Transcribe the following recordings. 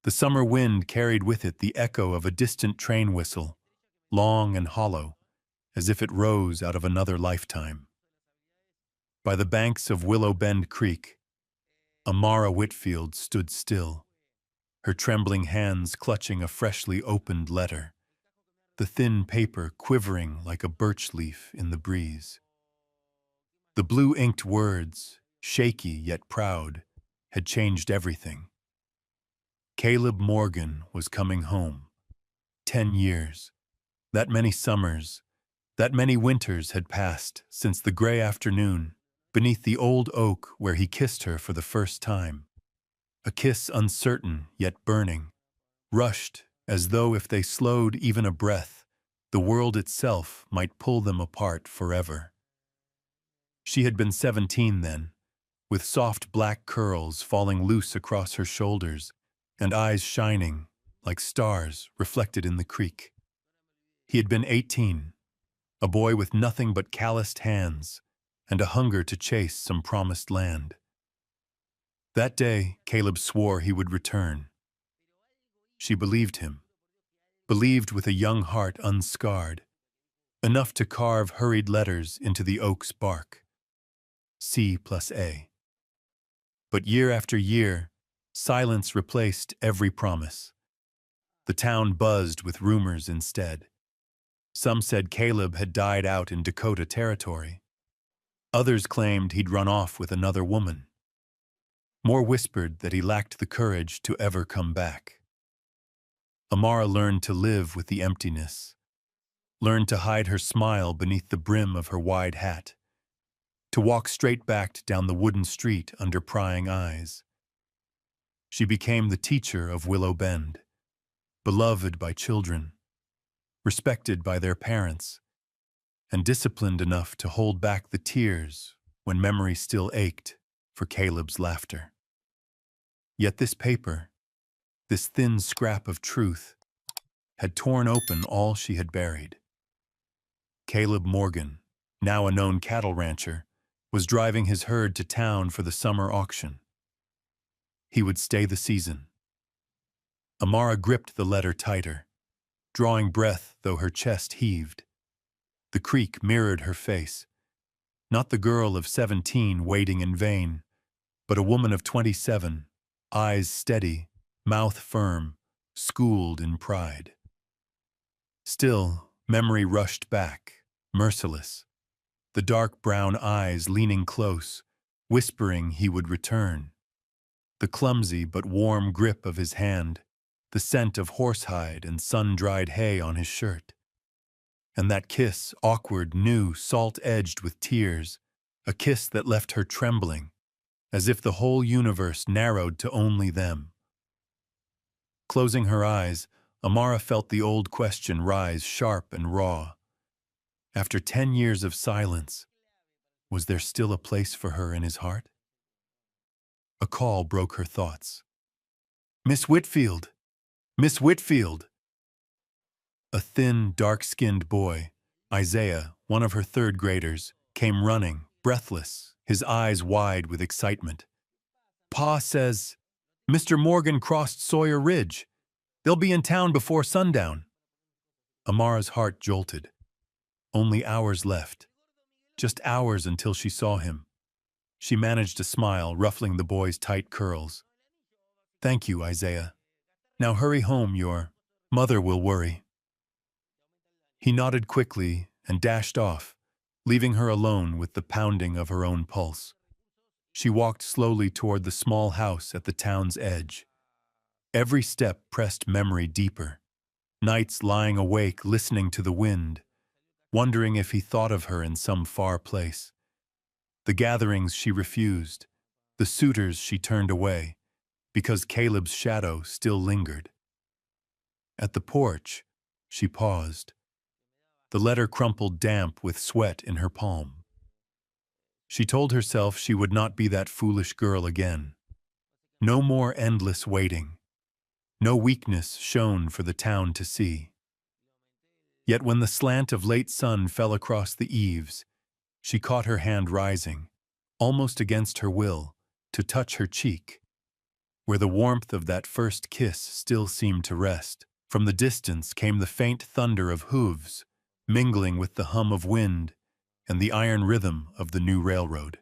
The summer wind carried with it the echo of a distant train whistle, long and hollow, as if it rose out of another lifetime. By the banks of Willow Bend Creek, Amara Whitfield stood still, her trembling hands clutching a freshly opened letter, the thin paper quivering like a birch leaf in the breeze. The blue-inked words, shaky yet proud, had changed everything. Caleb Morgan was coming home. 10 years. That many summers, that many winters had passed since the gray afternoon beneath the old oak where he kissed her for the first time. A kiss uncertain yet burning, rushed as though if they slowed even a breath, the world itself might pull them apart forever. She had been 17 then, with soft black curls falling loose across her shoulders and eyes shining like stars reflected in the creek. He had been 18, a boy with nothing but calloused hands and a hunger to chase some promised land. That day, Caleb swore he would return. She believed him, believed with a young heart unscarred, enough to carve hurried letters into the oak's bark. C+A. But year after year, silence replaced every promise. The town buzzed with rumors instead. Some said Caleb had died out in Dakota Territory. Others claimed he'd run off with another woman. More whispered that he lacked the courage to ever come back. Amara learned to live with the emptiness, learned to hide her smile beneath the brim of her wide hat, to walk straight-backed down the wooden street under prying eyes. She became the teacher of Willow Bend, beloved by children, respected by their parents, and disciplined enough to hold back the tears when memory still ached for Caleb's laughter. Yet this paper, this thin scrap of truth, had torn open all she had buried. Caleb Morgan, now a known cattle rancher, was driving his herd to town for the summer auction. He would stay the season. Amara gripped the letter tighter, drawing breath though her chest heaved. The creek mirrored her face, not the girl of 17 waiting in vain, but a woman of 27, eyes steady, mouth firm, schooled in pride. Still, memory rushed back, merciless, the dark brown eyes leaning close, whispering he would return. The clumsy but warm grip of his hand, the scent of horsehide and sun-dried hay on his shirt. And that kiss, awkward, new, salt-edged with tears, a kiss that left her trembling, as if the whole universe narrowed to only them. Closing her eyes, Amara felt the old question rise sharp and raw. After 10 years of silence, was there still a place for her in his heart? A call broke her thoughts. "Miss Whitfield! Miss Whitfield!" A thin, dark-skinned boy, Isaiah, one of her third graders, came running, breathless, his eyes wide with excitement. "Pa says, Mr. Morgan crossed Sawyer Ridge. They'll be in town before sundown." Amara's heart jolted. Only hours left. Just hours until she saw him. She managed a smile, ruffling the boy's tight curls. "Thank you, Isaiah. Now hurry home, your mother will worry." He nodded quickly and dashed off, leaving her alone with the pounding of her own pulse. She walked slowly toward the small house at the town's edge. Every step pressed memory deeper, nights lying awake listening to the wind, wondering if he thought of her in some far place. The gatherings she refused, the suitors she turned away, because Caleb's shadow still lingered. At the porch, she paused, the letter crumpled damp with sweat in her palm. She told herself she would not be that foolish girl again. No more endless waiting. No weakness shown for the town to see. Yet when the slant of late sun fell across the eaves, she caught her hand rising, almost against her will, to touch her cheek. where the warmth of that first kiss still seemed to rest. From the distance came the faint thunder of hooves, mingling with the hum of wind and the iron rhythm of the new railroad.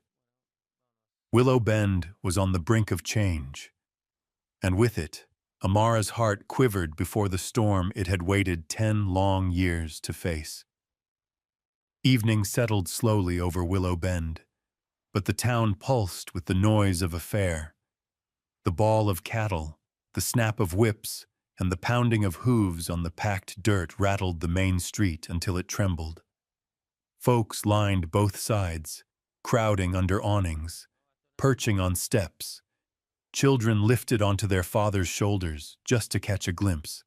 Willow Bend was on the brink of change, and with it, Amara's heart quivered before the storm it had waited 10 long years to face. Evening settled slowly over Willow Bend, but the town pulsed with the noise of a fair. The bawl of cattle, the snap of whips, and the pounding of hooves on the packed dirt rattled the main street until it trembled. Folks lined both sides, crowding under awnings, perching on steps. Children lifted onto their fathers' shoulders just to catch a glimpse.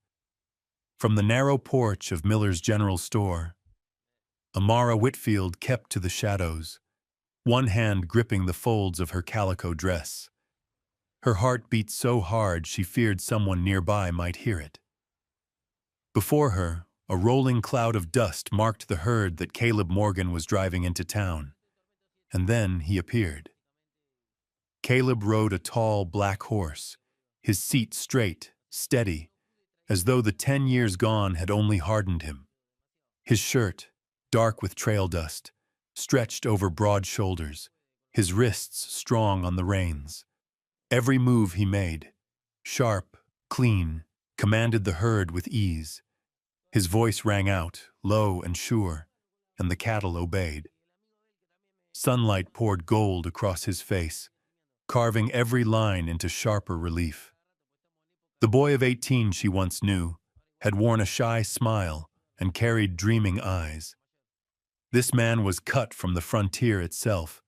From the narrow porch of Miller's General Store, Amara Whitfield kept to the shadows, one hand gripping the folds of her calico dress. Her heart beat so hard she feared someone nearby might hear it. Before her, a rolling cloud of dust marked the herd that Caleb Morgan was driving into town, and then he appeared. Caleb rode a tall black horse, his seat straight, steady, as though the 10 years gone had only hardened him. His shirt, dark with trail dust, stretched over broad shoulders, his wrists strong on the reins. Every move he made, sharp, clean, commanded the herd with ease. His voice rang out, low and sure, and the cattle obeyed. Sunlight poured gold across his face, carving every line into sharper relief. The boy of 18 she once knew had worn a shy smile and carried dreaming eyes. This man was cut from the frontier itself,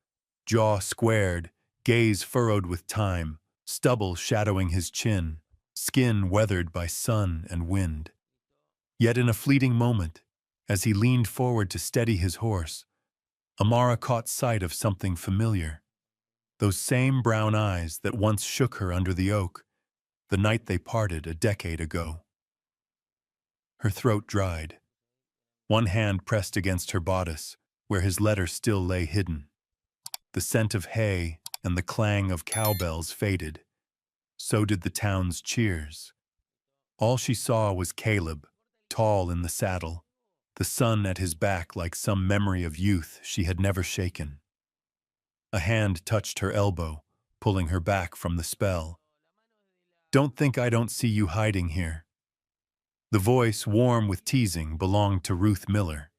jaw squared, gaze furrowed with time, stubble shadowing his chin, skin weathered by sun and wind. Yet in a fleeting moment, as he leaned forward to steady his horse, Amara caught sight of something familiar. Those same brown eyes that once shook her under the oak, the night they parted a decade ago. Her throat dried. One hand pressed against her bodice, where his letter still lay hidden. The scent of hay and the clang of cowbells faded. So did the town's cheers. All she saw was Caleb, tall in the saddle, the sun at his back like some memory of youth she had never shaken. A hand touched her elbow, pulling her back from the spell. "Don't think I don't see you hiding here." The voice, warm with teasing, belonged to Ruth Miller.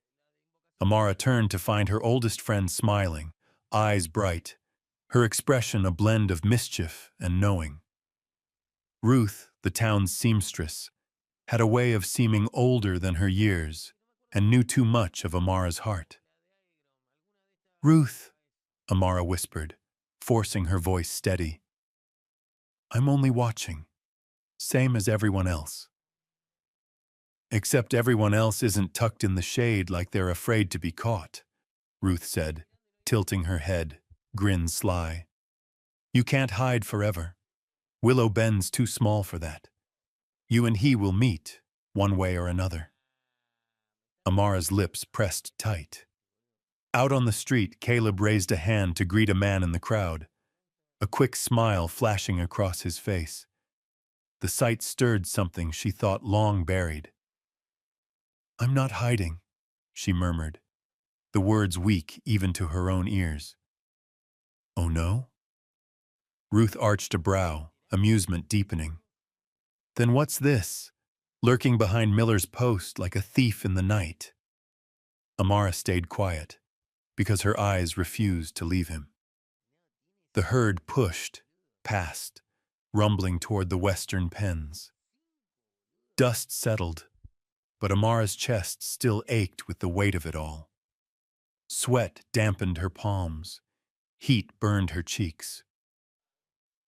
Amara turned to find her oldest friend smiling, eyes bright, her expression a blend of mischief and knowing. Ruth, the town's seamstress, had a way of seeming older than her years and knew too much of Amara's heart. "Ruth," Amara whispered, forcing her voice steady. "I'm only watching, same as everyone else." "Except everyone else isn't tucked in the shade like they're afraid to be caught," Ruth said, tilting her head, grin sly. "You can't hide forever. Willow Bend's too small for that. You and he will meet, one way or another." Amara's lips pressed tight. Out on the street, Caleb raised a hand to greet a man in the crowd, a quick smile flashing across his face. The sight stirred something she thought long buried. "I'm not hiding," she murmured, the words weak even to her own ears. "Oh no?" Ruth arched a brow, amusement deepening. "Then what's this? Lurking behind Miller's post like a thief in the night?" Amara stayed quiet, because her eyes refused to leave him. The herd pushed, passed, rumbling toward the western pens. Dust settled, but Amara's chest still ached with the weight of it all. Sweat dampened her palms. Heat burned her cheeks.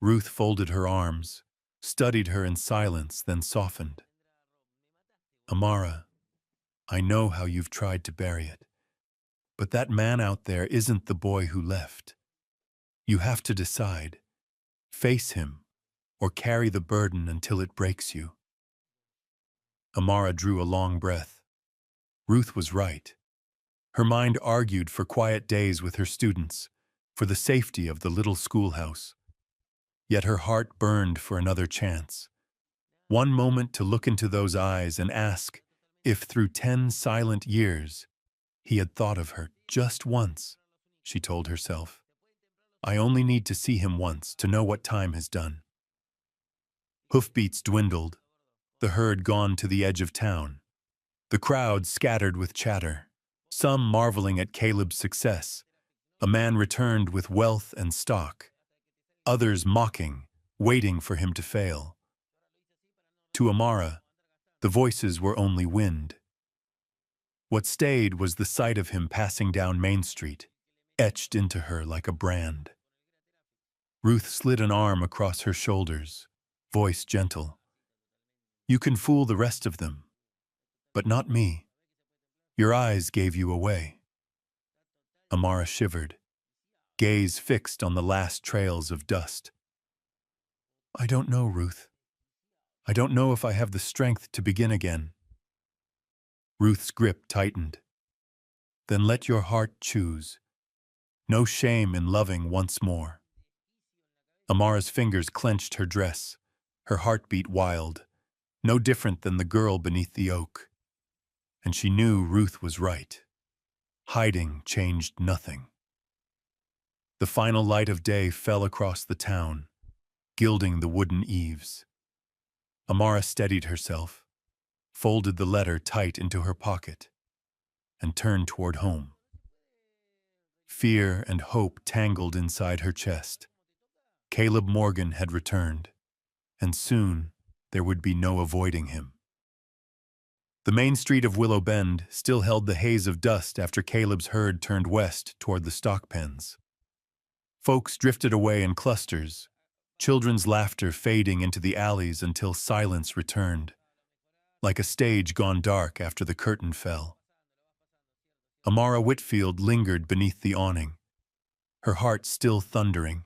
Ruth folded her arms, studied her in silence, then softened. "Amara, I know how you've tried to bury it, but that man out there isn't the boy who left. You have to decide. Face him, or carry the burden until it breaks you." Amara drew a long breath. Ruth was right. Her mind argued for quiet days with her students, for the safety of the little schoolhouse. Yet her heart burned for another chance. One moment to look into those eyes and ask if through 10 silent years he had thought of her just once, she told herself. I only need to see him once to know what time has done. Hoofbeats dwindled, the herd gone to the edge of town. The crowd scattered with chatter, some marveling at Caleb's success. A man returned with wealth and stock, others mocking, waiting for him to fail. To Amara, the voices were only wind. What stayed was the sight of him passing down Main Street, etched into her like a brand. Ruth slid an arm across her shoulders, voice gentle. You can fool the rest of them, but not me. Your eyes gave you away. Amara shivered, gaze fixed on the last trails of dust. I don't know, Ruth. I don't know if I have the strength to begin again. Ruth's grip tightened. Then let your heart choose. No shame in loving once more. Amara's fingers clenched her dress, her heartbeat wild, no different than the girl beneath the oak. And she knew Ruth was right. Hiding changed nothing. The final light of day fell across the town, gilding the wooden eaves. Amara steadied herself, folded the letter tight into her pocket, and turned toward home. Fear and hope tangled inside her chest. Caleb Morgan had returned, and soon there would be no avoiding him. The main street of Willow Bend still held the haze of dust after Caleb's herd turned west toward the stock pens. Folks drifted away in clusters, children's laughter fading into the alleys until silence returned, like a stage gone dark after the curtain fell. Amara Whitfield lingered beneath the awning, her heart still thundering,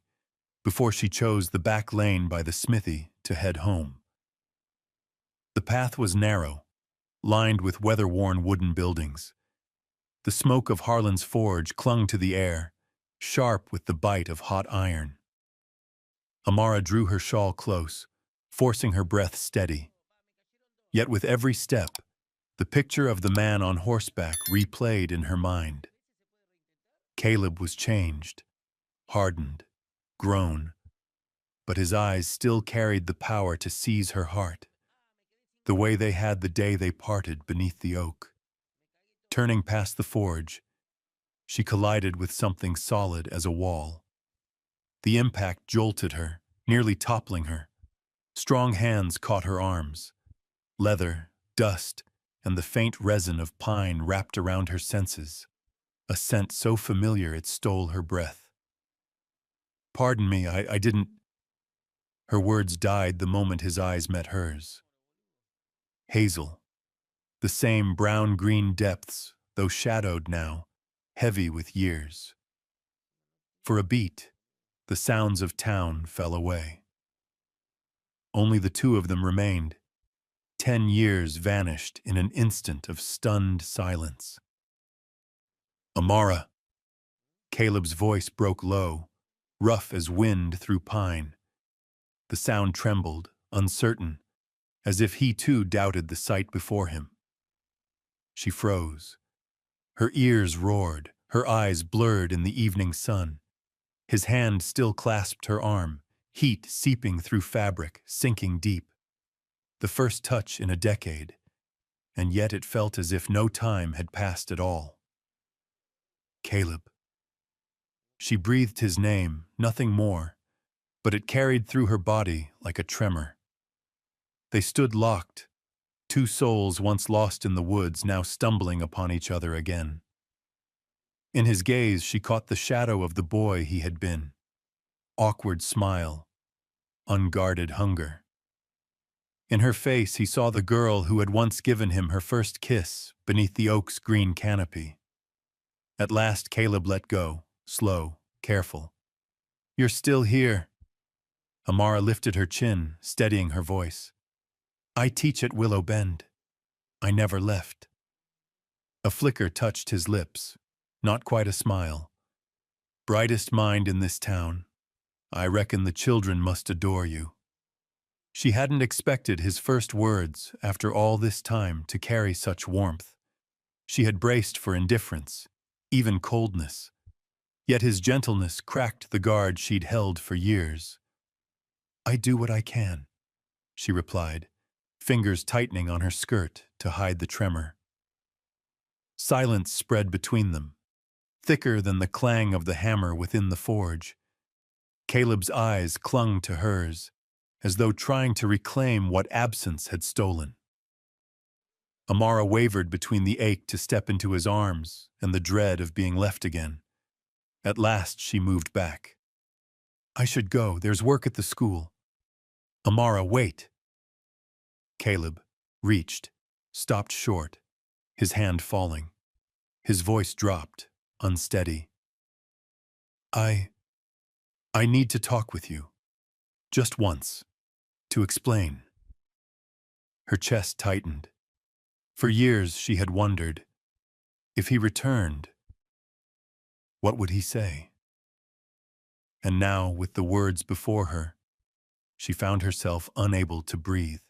before she chose the back lane by the smithy to head home. The path was narrow, lined with weather-worn wooden buildings. The smoke of Harlan's forge clung to the air, sharp with the bite of hot iron. Amara drew her shawl close, forcing her breath steady. Yet with every step, the picture of the man on horseback replayed in her mind. Caleb was changed, hardened, grown, but his eyes still carried the power to seize her heart, the way they had the day they parted beneath the oak. Turning past the forge, she collided with something solid as a wall. The impact jolted her, nearly toppling her. Strong hands caught her arms. Leather, dust, and the faint resin of pine wrapped around her senses, a scent so familiar it stole her breath. Pardon me, I didn't... Her words died the moment his eyes met hers. Hazel, the same brown-green depths, though shadowed now, heavy with years. For a beat, the sounds of town fell away. Only the two of them remained. 10 years vanished in an instant of stunned silence. Amara. Caleb's voice broke low, rough as wind through pine. The sound trembled, uncertain, as if he too doubted the sight before him. She froze. Her ears roared, her eyes blurred in the evening sun. His hand still clasped her arm, heat seeping through fabric, sinking deep. The first touch in a decade, and yet it felt as if no time had passed at all. Caleb. She breathed his name, nothing more, but it carried through her body like a tremor. They stood locked, two souls once lost in the woods now stumbling upon each other again. In his gaze she caught the shadow of the boy he had been. Awkward smile, unguarded hunger. In her face he saw the girl who had once given him her first kiss beneath the oak's green canopy. At last Caleb let go, slow, careful. You're still here. Amara lifted her chin, steadying her voice. I teach at Willow Bend. I never left. A flicker touched his lips, not quite a smile. Brightest mind in this town. I reckon the children must adore you." She hadn't expected his first words after all this time to carry such warmth. She had braced for indifference, even coldness. Yet his gentleness cracked the guard she'd held for years. "I do what I can," she replied, fingers tightening on her skirt to hide the tremor. Silence spread between them, thicker than the clang of the hammer within the forge. Caleb's eyes clung to hers, as though trying to reclaim what absence had stolen. Amara wavered between the ache to step into his arms and the dread of being left again. At last she moved back. "I should go. There's work at the school." "Amara, wait." Caleb reached, stopped short, his hand falling. His voice dropped, unsteady. I need to talk with you. Just once. To explain." Her chest tightened. For years she had wondered, if he returned, what would he say? And now, with the words before her, she found herself unable to breathe.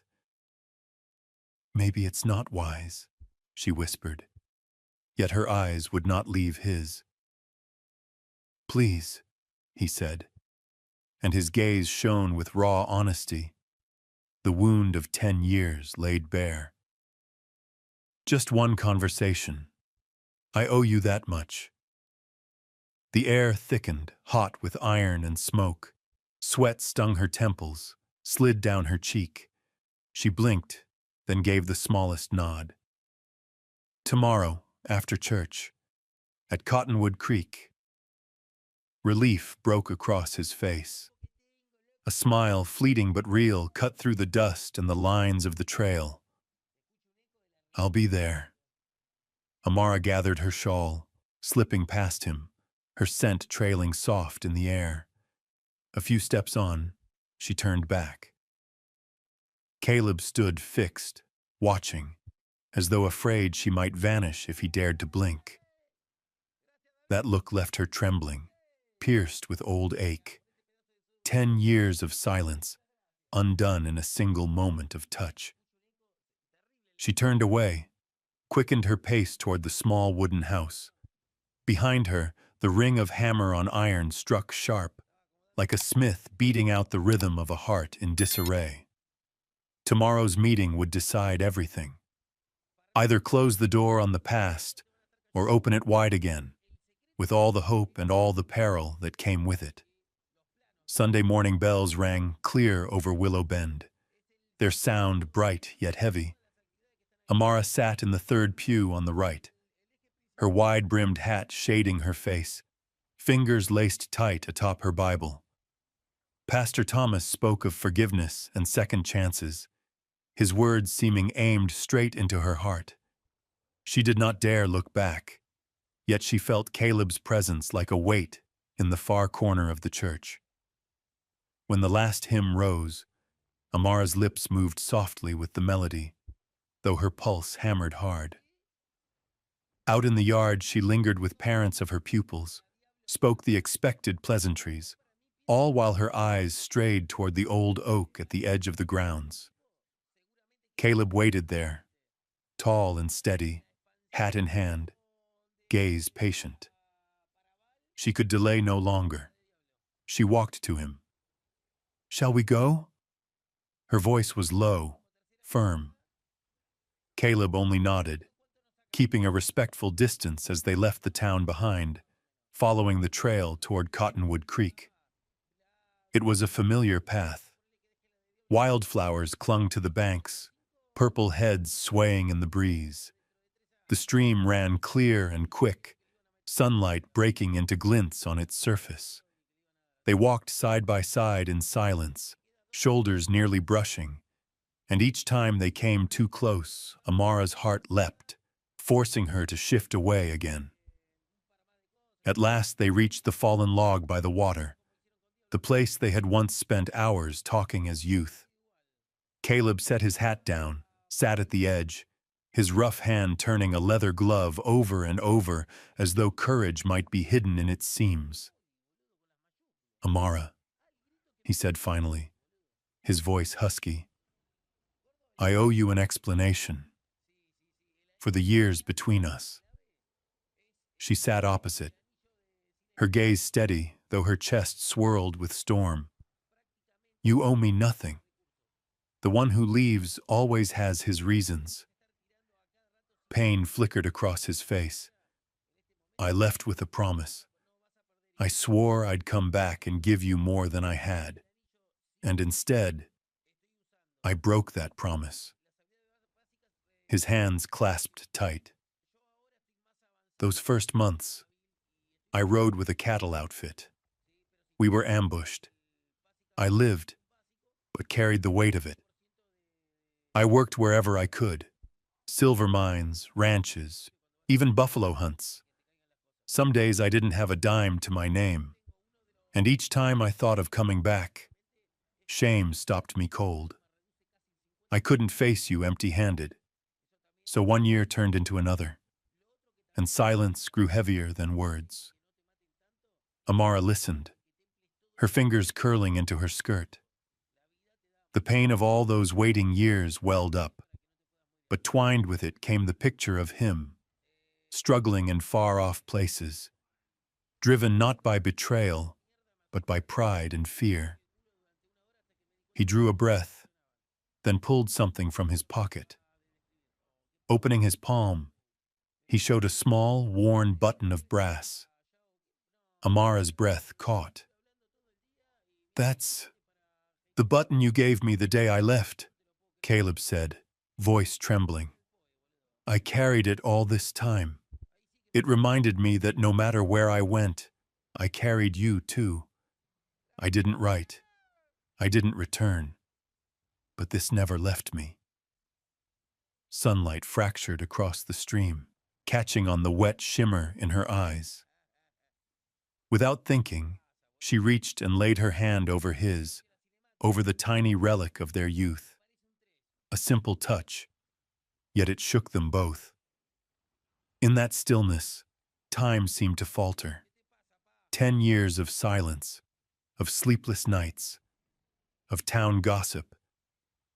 "Maybe it's not wise," she whispered, yet her eyes would not leave his. "Please," he said, and his gaze shone with raw honesty, the wound of 10 years laid bare. "Just one conversation. I owe you that much." The air thickened, hot with iron and smoke. Sweat stung her temples, slid down her cheek. She blinked, then gave the smallest nod. "Tomorrow, after church, at Cottonwood Creek." Relief broke across his face. A smile, fleeting but real, cut through the dust and the lines of the trail. "I'll be there." Amara gathered her shawl, slipping past him, her scent trailing soft in the air. A few steps on, she turned back. Caleb stood fixed, watching, as though afraid she might vanish if he dared to blink. That look left her trembling, pierced with old ache. 10 years of silence, undone in a single moment of touch. She turned away, quickened her pace toward the small wooden house. Behind her, the ring of hammer on iron struck sharp, like a smith beating out the rhythm of a heart in disarray. Tomorrow's meeting would decide everything. Either close the door on the past, or open it wide again, with all the hope and all the peril that came with it. Sunday morning bells rang clear over Willow Bend, their sound bright yet heavy. Amara sat in the third pew on the right, her wide-brimmed hat shading her face, fingers laced tight atop her Bible. Pastor Thomas spoke of forgiveness and second chances, his words seeming aimed straight into her heart. She did not dare look back, yet she felt Caleb's presence like a weight in the far corner of the church. When the last hymn rose, Amara's lips moved softly with the melody, though her pulse hammered hard. Out in the yard, she lingered with parents of her pupils, spoke the expected pleasantries, all while her eyes strayed toward the old oak at the edge of the grounds. Caleb waited there, tall and steady, hat in hand, gaze patient. She could delay no longer. She walked to him. "Shall we go?" Her voice was low, firm. Caleb only nodded, keeping a respectful distance as they left the town behind, following the trail toward Cottonwood Creek. It was a familiar path. Wildflowers clung to the banks, purple heads swaying in the breeze. The stream ran clear and quick, sunlight breaking into glints on its surface. They walked side by side in silence, shoulders nearly brushing, and each time they came too close, Amara's heart leapt, forcing her to shift away again. At last they reached the fallen log by the water, the place they had once spent hours talking as youth. Caleb set his hat down, sat at the edge, his rough hand turning a leather glove over and over as though courage might be hidden in its seams. "Amara," he said finally, his voice husky. I owe you an explanation for the years between us. She sat opposite, her gaze steady, though her chest swirled with storm. You owe me nothing. The one who leaves always has his reasons. Pain flickered across his face. I left with a promise. I swore I'd come back and give you more than I had. And instead, I broke that promise. His hands clasped tight. Those first months, I rode with a cattle outfit. We were ambushed. I lived, but carried the weight of it. I worked wherever I could. Silver mines, ranches, even buffalo hunts. Some days I didn't have a dime to my name. And each time I thought of coming back, shame stopped me cold. I couldn't face you empty-handed. So one year turned into another, and silence grew heavier than words. Amara listened, her fingers curling into her skirt. The pain of all those waiting years welled up, but twined with it came the picture of him, struggling in far-off places, driven not by betrayal, but by pride and fear. He drew a breath, then pulled something from his pocket. Opening his palm, he showed a small, worn button of brass. Amara's breath caught. That's the button you gave me the day I left, Caleb said, voice trembling. I carried it all this time. It reminded me that no matter where I went, I carried you too. I didn't write. I didn't return. But this never left me. Sunlight fractured across the stream, catching on the wet shimmer in her eyes. Without thinking, she reached and laid her hand over his, over the tiny relic of their youth. A simple touch, yet it shook them both. In that stillness, time seemed to falter. 10 years of silence, of sleepless nights, of town gossip,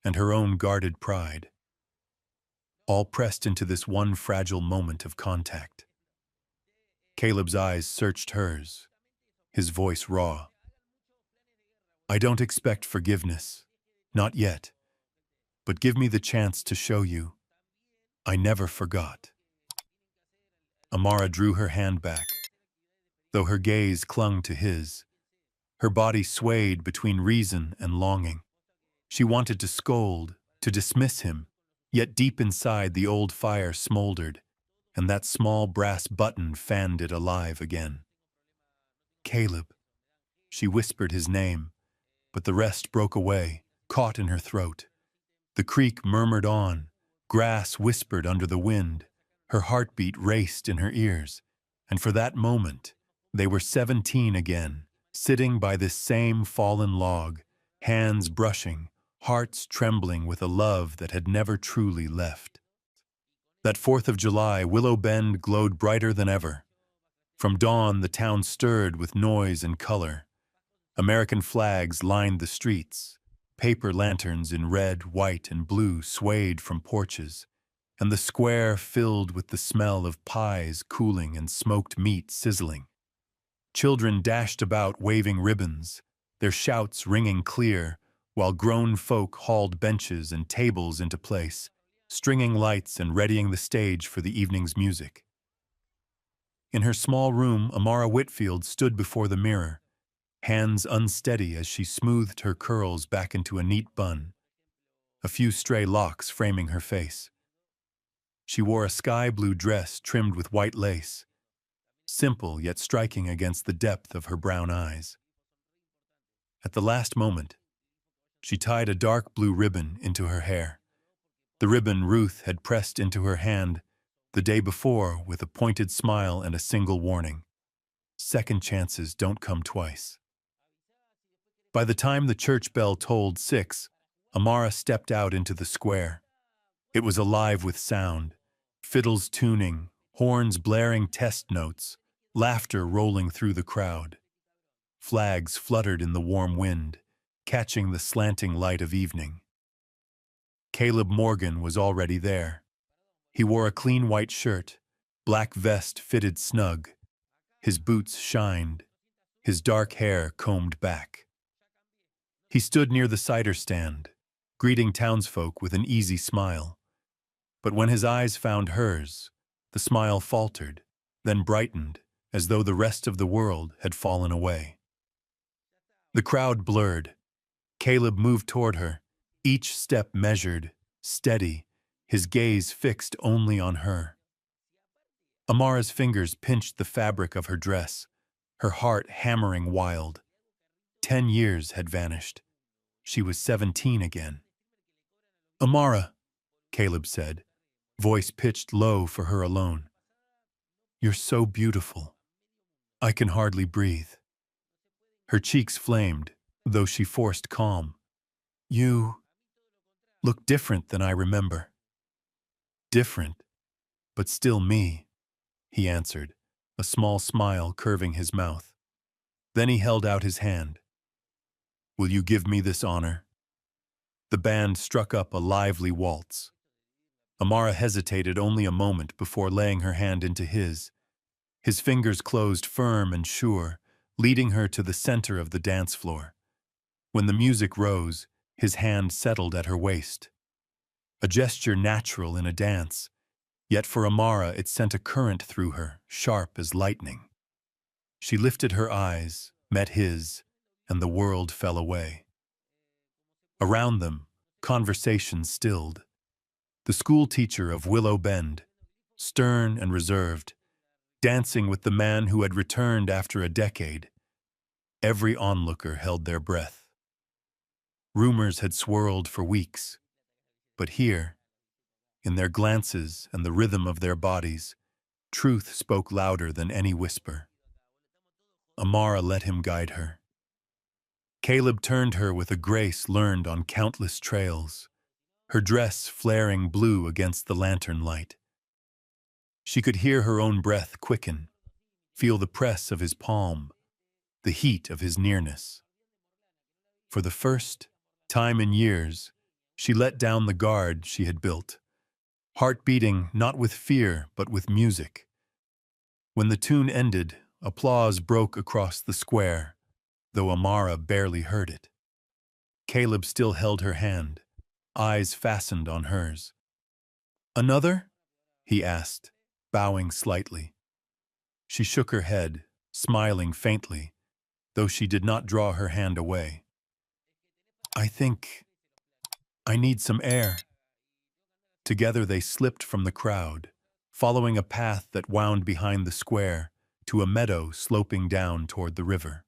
and her own guarded pride, all pressed into this one fragile moment of contact. Caleb's eyes searched hers, his voice raw. I don't expect forgiveness, not yet, but give me the chance to show you. I never forgot. Amara drew her hand back, though her gaze clung to his. Her body swayed between reason and longing. She wanted to scold, to dismiss him, yet deep inside the old fire smoldered, and that small brass button fanned it alive again. Caleb. She whispered his name, but the rest broke away, caught in her throat. The creek murmured on, grass whispered under the wind, her heartbeat raced in her ears, and for that moment, they were 17 again, sitting by this same fallen log, hands brushing, hearts trembling with a love that had never truly left. That 4th of July, Willow Bend glowed brighter than ever. From dawn, the town stirred with noise and color. American flags lined the streets. Paper lanterns in red, white, and blue swayed from porches, and the square filled with the smell of pies cooling and smoked meat sizzling. Children dashed about waving ribbons, their shouts ringing clear, while grown folk hauled benches and tables into place, stringing lights and readying the stage for the evening's music. In her small room, Amara Whitfield stood before the mirror, hands unsteady as she smoothed her curls back into a neat bun, a few stray locks framing her face. She wore a sky-blue dress trimmed with white lace, simple yet striking against the depth of her brown eyes. At the last moment, she tied a dark blue ribbon into her hair. The ribbon Ruth had pressed into her hand the day before with a pointed smile and a single warning. Second chances don't come twice. By the time the church bell tolled 6, Amara stepped out into the square. It was alive with sound, fiddles tuning, horns blaring test notes, laughter rolling through the crowd. Flags fluttered in the warm wind, catching the slanting light of evening. Caleb Morgan was already there. He wore a clean white shirt, black vest fitted snug. His boots shined, his dark hair combed back. He stood near the cider stand, greeting townsfolk with an easy smile. But when his eyes found hers, the smile faltered, then brightened, as though the rest of the world had fallen away. The crowd blurred. Caleb moved toward her, each step measured, steady, his gaze fixed only on her. Amara's fingers pinched the fabric of her dress, her heart hammering wild. 10 years had vanished. She was 17 again. "Amara," Caleb said, voice pitched low for her alone. "You're so beautiful. I can hardly breathe." Her cheeks flamed, though she forced calm. "You look different than I remember." "Different, but still me," he answered, a small smile curving his mouth. Then he held out his hand. "Will you give me this honor?" The band struck up a lively waltz. Amara hesitated only a moment before laying her hand into his. His fingers closed firm and sure, leading her to the center of the dance floor. When the music rose, his hand settled at her waist. A gesture natural in a dance, yet for Amara it sent a current through her, sharp as lightning. She lifted her eyes, met his, and the world fell away. Around them, conversation stilled. The school teacher of Willow Bend, stern and reserved, dancing with the man who had returned after a decade. Every onlooker held their breath. Rumors had swirled for weeks, but here, in their glances and the rhythm of their bodies, truth spoke louder than any whisper. Amara let him guide her. Caleb turned her with a grace learned on countless trails, her dress flaring blue against the lantern light. She could hear her own breath quicken, feel the press of his palm, the heat of his nearness. For the first time in years, she let down the guard she had built, heart beating not with fear but with music. When the tune ended, applause broke across the square, though Amara barely heard it. Caleb still held her hand, eyes fastened on hers. "Another?" he asked, bowing slightly. She shook her head, smiling faintly, though she did not draw her hand away. "I think I need some air." Together they slipped from the crowd, following a path that wound behind the square to a meadow sloping down toward the river.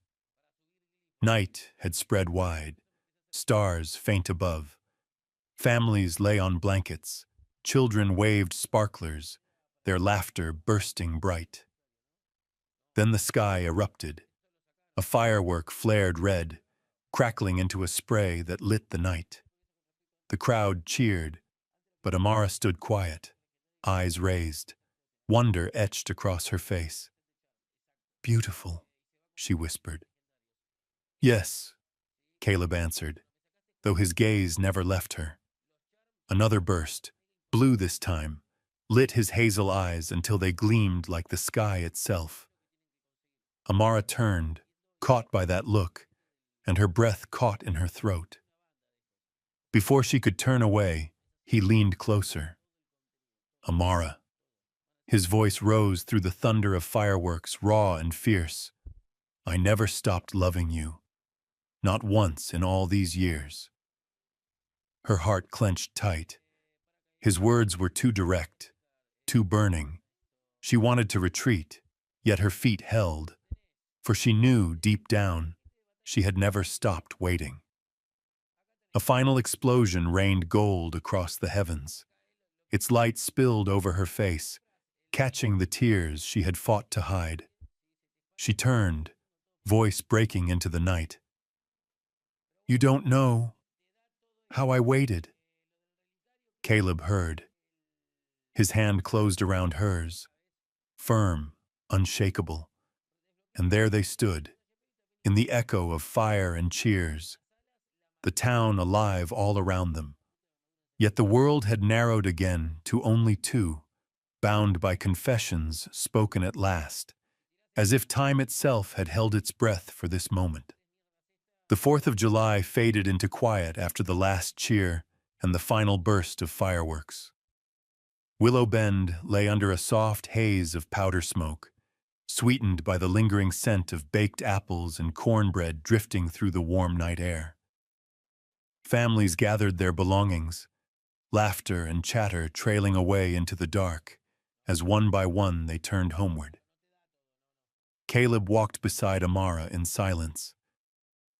Night had spread wide, stars faint above. Families lay on blankets, children waved sparklers, their laughter bursting bright. Then the sky erupted. A firework flared red, crackling into a spray that lit the night. The crowd cheered, but Amara stood quiet, eyes raised, wonder etched across her face. "Beautiful," she whispered. "Yes," Caleb answered, though his gaze never left her. Another burst, blue this time, lit his hazel eyes until they gleamed like the sky itself. Amara turned, caught by that look, and her breath caught in her throat. Before she could turn away, he leaned closer. "Amara." His voice rose through the thunder of fireworks, raw and fierce. "I never stopped loving you. Not once in all these years." Her heart clenched tight. His words were too direct, too burning. She wanted to retreat, yet her feet held, for she knew deep down she had never stopped waiting. A final explosion rained gold across the heavens. Its light spilled over her face, catching the tears she had fought to hide. She turned, voice breaking into the night. "You don't know how I waited." Caleb heard. His hand closed around hers, firm, unshakable. And there they stood, in the echo of fire and cheers, the town alive all around them. Yet the world had narrowed again to only two, bound by confessions spoken at last, as if time itself had held its breath for this moment. The 4th of July faded into quiet after the last cheer and the final burst of fireworks. Willow Bend lay under a soft haze of powder smoke, sweetened by the lingering scent of baked apples and cornbread drifting through the warm night air. Families gathered their belongings, laughter and chatter trailing away into the dark as one by one they turned homeward. Caleb walked beside Amara in silence,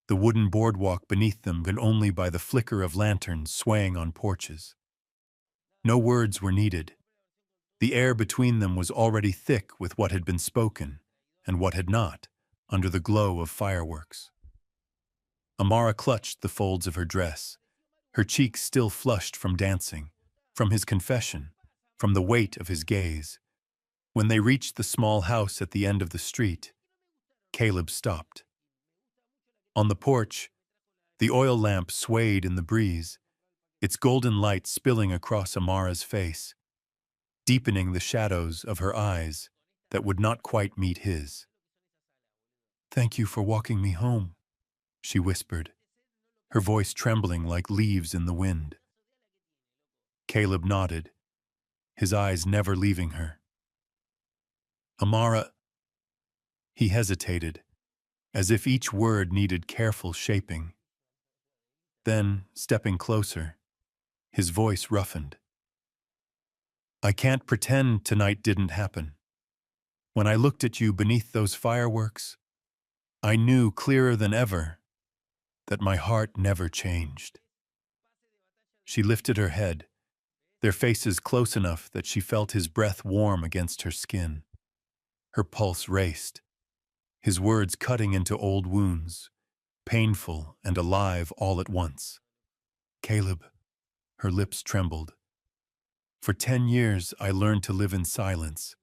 the wooden boardwalk beneath them lit only by the flicker of lanterns swaying on porches. No words were needed. The air between them was already thick with what had been spoken and what had not, under the glow of fireworks. Amara clutched the folds of her dress, her cheeks still flushed from dancing, from his confession, from the weight of his gaze. When they reached the small house at the end of the street, Caleb stopped. On the porch, the oil lamp swayed in the breeze, its golden light spilling across Amara's face, deepening the shadows of her eyes that would not quite meet his. "Thank you for walking me home," she whispered, her voice trembling like leaves in the wind. Caleb nodded, his eyes never leaving her. "Amara," he hesitated, as if each word needed careful shaping. Then, stepping closer, his voice roughened. "I can't pretend tonight didn't happen. When I looked at you beneath those fireworks, I knew clearer than ever that my heart never changed." She lifted her head, their faces close enough that she felt his breath warm against her skin. Her pulse raced, his words cutting into old wounds, painful and alive all at once. "Caleb," her lips trembled. "For 10 years I learned to live in silence,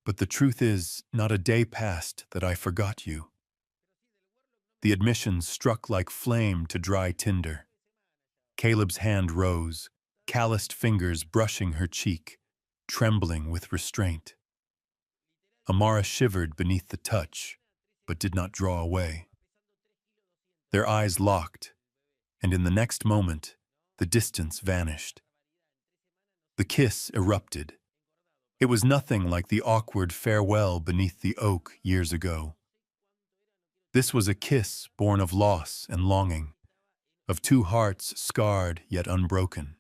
but the truth is, not a day passed that I forgot you." The admission struck like flame to dry tinder. Caleb's hand rose, calloused fingers brushing her cheek, trembling with restraint. Amara shivered beneath the touch, but did not draw away. Their eyes locked, and in the next moment, the distance vanished. The kiss erupted. It was nothing like the awkward farewell beneath the oak years ago. This was a kiss born of loss and longing, of two hearts scarred yet unbroken.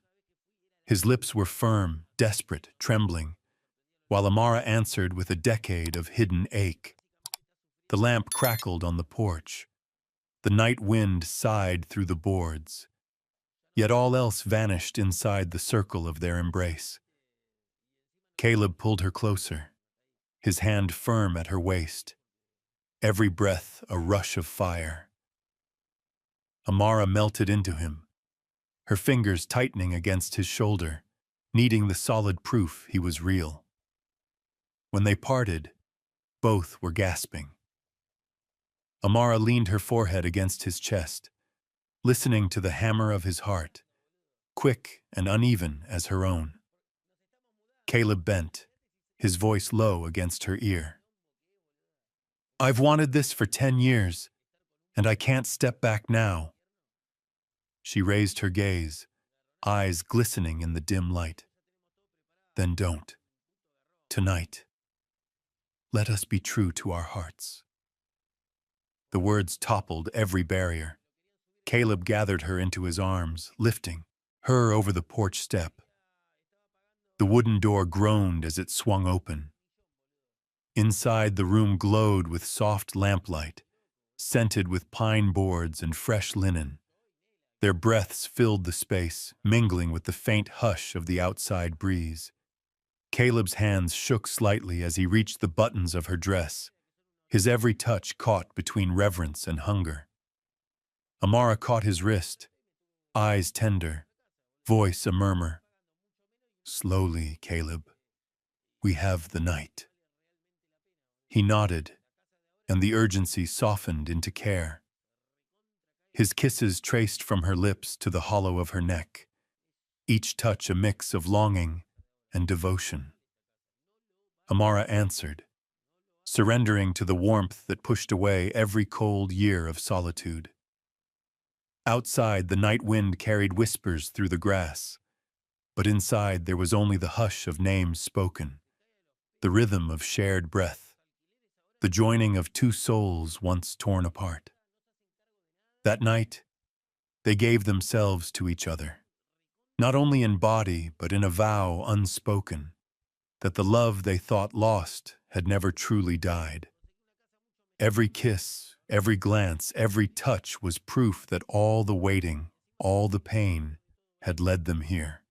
His lips were firm, desperate, trembling, while Amara answered with a decade of hidden ache. The lamp crackled on the porch. The night wind sighed through the boards. Yet all else vanished inside the circle of their embrace. Caleb pulled her closer, his hand firm at her waist, every breath a rush of fire. Amara melted into him, her fingers tightening against his shoulder, needing the solid proof he was real. When they parted, both were gasping. Amara leaned her forehead against his chest, listening to the hammer of his heart, quick and uneven as her own. Caleb bent, his voice low against her ear. "I've wanted this for 10 years, and I can't step back now." She raised her gaze, eyes glistening in the dim light. "Then don't. Tonight. Let us be true to our hearts." The words toppled every barrier. Caleb gathered her into his arms, lifting her over the porch step. The wooden door groaned as it swung open. Inside, the room glowed with soft lamplight, scented with pine boards and fresh linen. Their breaths filled the space, mingling with the faint hush of the outside breeze. Caleb's hands shook slightly as he reached the buttons of her dress, his every touch caught between reverence and hunger. Amara caught his wrist, eyes tender, voice a murmur. "Slowly, Caleb. We have the night." He nodded, and the urgency softened into care. his kisses traced from her lips to the hollow of her neck, each touch a mix of longing and devotion. Amara answered, surrendering to the warmth that pushed away every cold year of solitude. Outside, the night wind carried whispers through the grass, but inside there was only the hush of names spoken, the rhythm of shared breath, the joining of two souls once torn apart. That night, they gave themselves to each other, not only in body but in a vow unspoken, that the love they thought lost had never truly died. Every kiss, every glance, every touch was proof that all the waiting, all the pain, had led them here.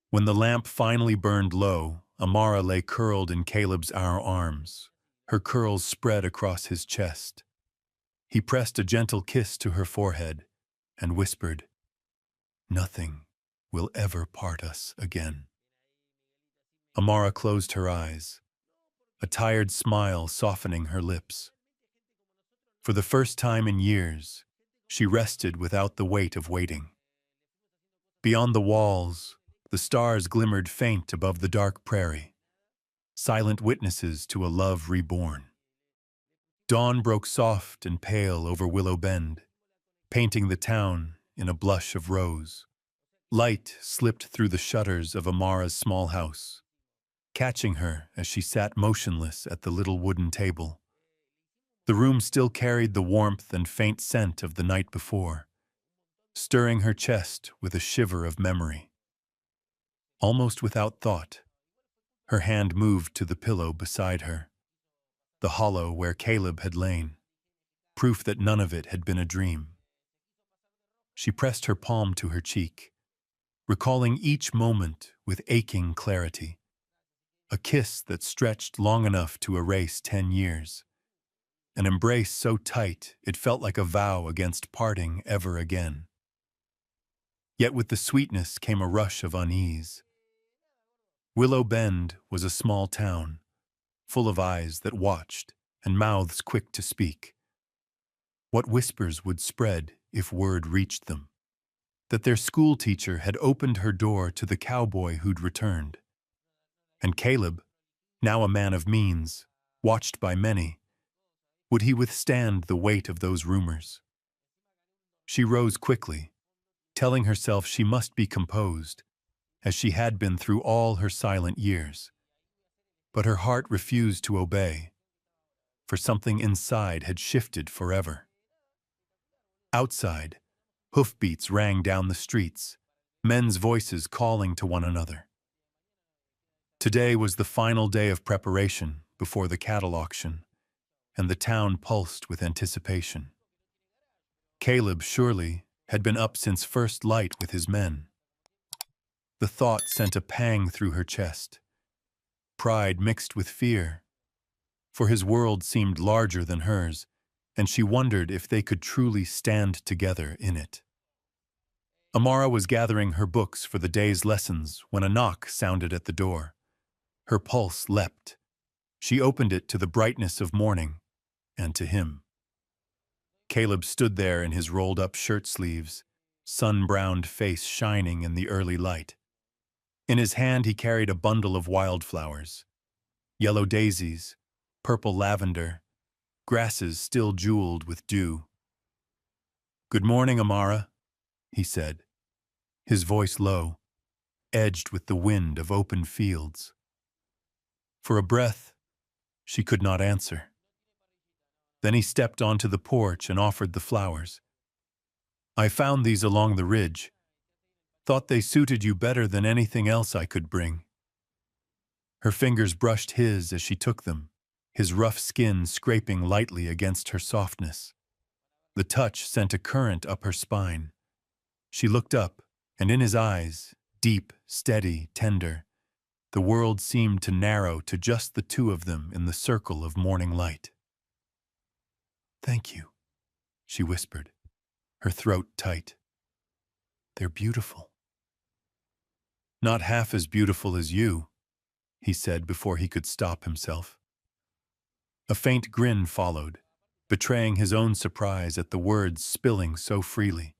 When the lamp finally burned low, Amara lay curled in Caleb's arms, her curls spread across his chest. He pressed a gentle kiss to her forehead and whispered, "Nothing will ever part us again." Amara closed her eyes, a tired smile softening her lips. For the first time in years, she rested without the weight of waiting. Beyond the walls, the stars glimmered faint above the dark prairie, silent witnesses to a love reborn. Dawn broke soft and pale over Willow Bend, painting the town in a blush of rose. Light slipped through the shutters of Amara's small house, catching her as she sat motionless at the little wooden table. The room still carried the warmth and faint scent of the night before, stirring her chest with a shiver of memory. Almost without thought, her hand moved to the pillow beside her, the hollow where Caleb had lain, proof that none of it had been a dream. She pressed her palm to her cheek, recalling each moment with aching clarity, a kiss that stretched long enough to erase 10 years. An embrace so tight it felt like a vow against parting ever again. Yet with the sweetness came a rush of unease. Willow Bend was a small town, full of eyes that watched and mouths quick to speak. What whispers would spread if word reached them? That their school teacher had opened her door to the cowboy who'd returned. And Caleb, now a man of means, watched by many, would he withstand the weight of those rumors? She rose quickly, telling herself she must be composed, as she had been through all her silent years. But her heart refused to obey, for something inside had shifted forever. Outside, hoofbeats rang down the streets, men's voices calling to one another. Today was the final day of preparation before the cattle auction, and the town pulsed with anticipation. Caleb, surely, had been up since first light with his men. The thought sent a pang through her chest, pride mixed with fear, for his world seemed larger than hers, and she wondered if they could truly stand together in it. Amara was gathering her books for the day's lessons when a knock sounded at the door. Her pulse leapt. She opened it to the brightness of morning, and to him. Caleb stood there in his rolled-up shirt sleeves, sun-browned face shining in the early light. In his hand he carried a bundle of wildflowers, yellow daisies, purple lavender, grasses still jeweled with dew. "Good morning, Amara," he said, his voice low, edged with the wind of open fields. For a breath, she could not answer. Then he stepped onto the porch and offered the flowers. "I found these along the ridge. Thought they suited you better than anything else I could bring." Her fingers brushed his as she took them, his rough skin scraping lightly against her softness. The touch sent a current up her spine. She looked up, and in his eyes, deep, steady, tender, the world seemed to narrow to just the two of them in the circle of morning light. "Thank you," she whispered, her throat tight. "They're beautiful." "Not half as beautiful as you," he said before he could stop himself. A faint grin followed, betraying his own surprise at the words spilling so freely.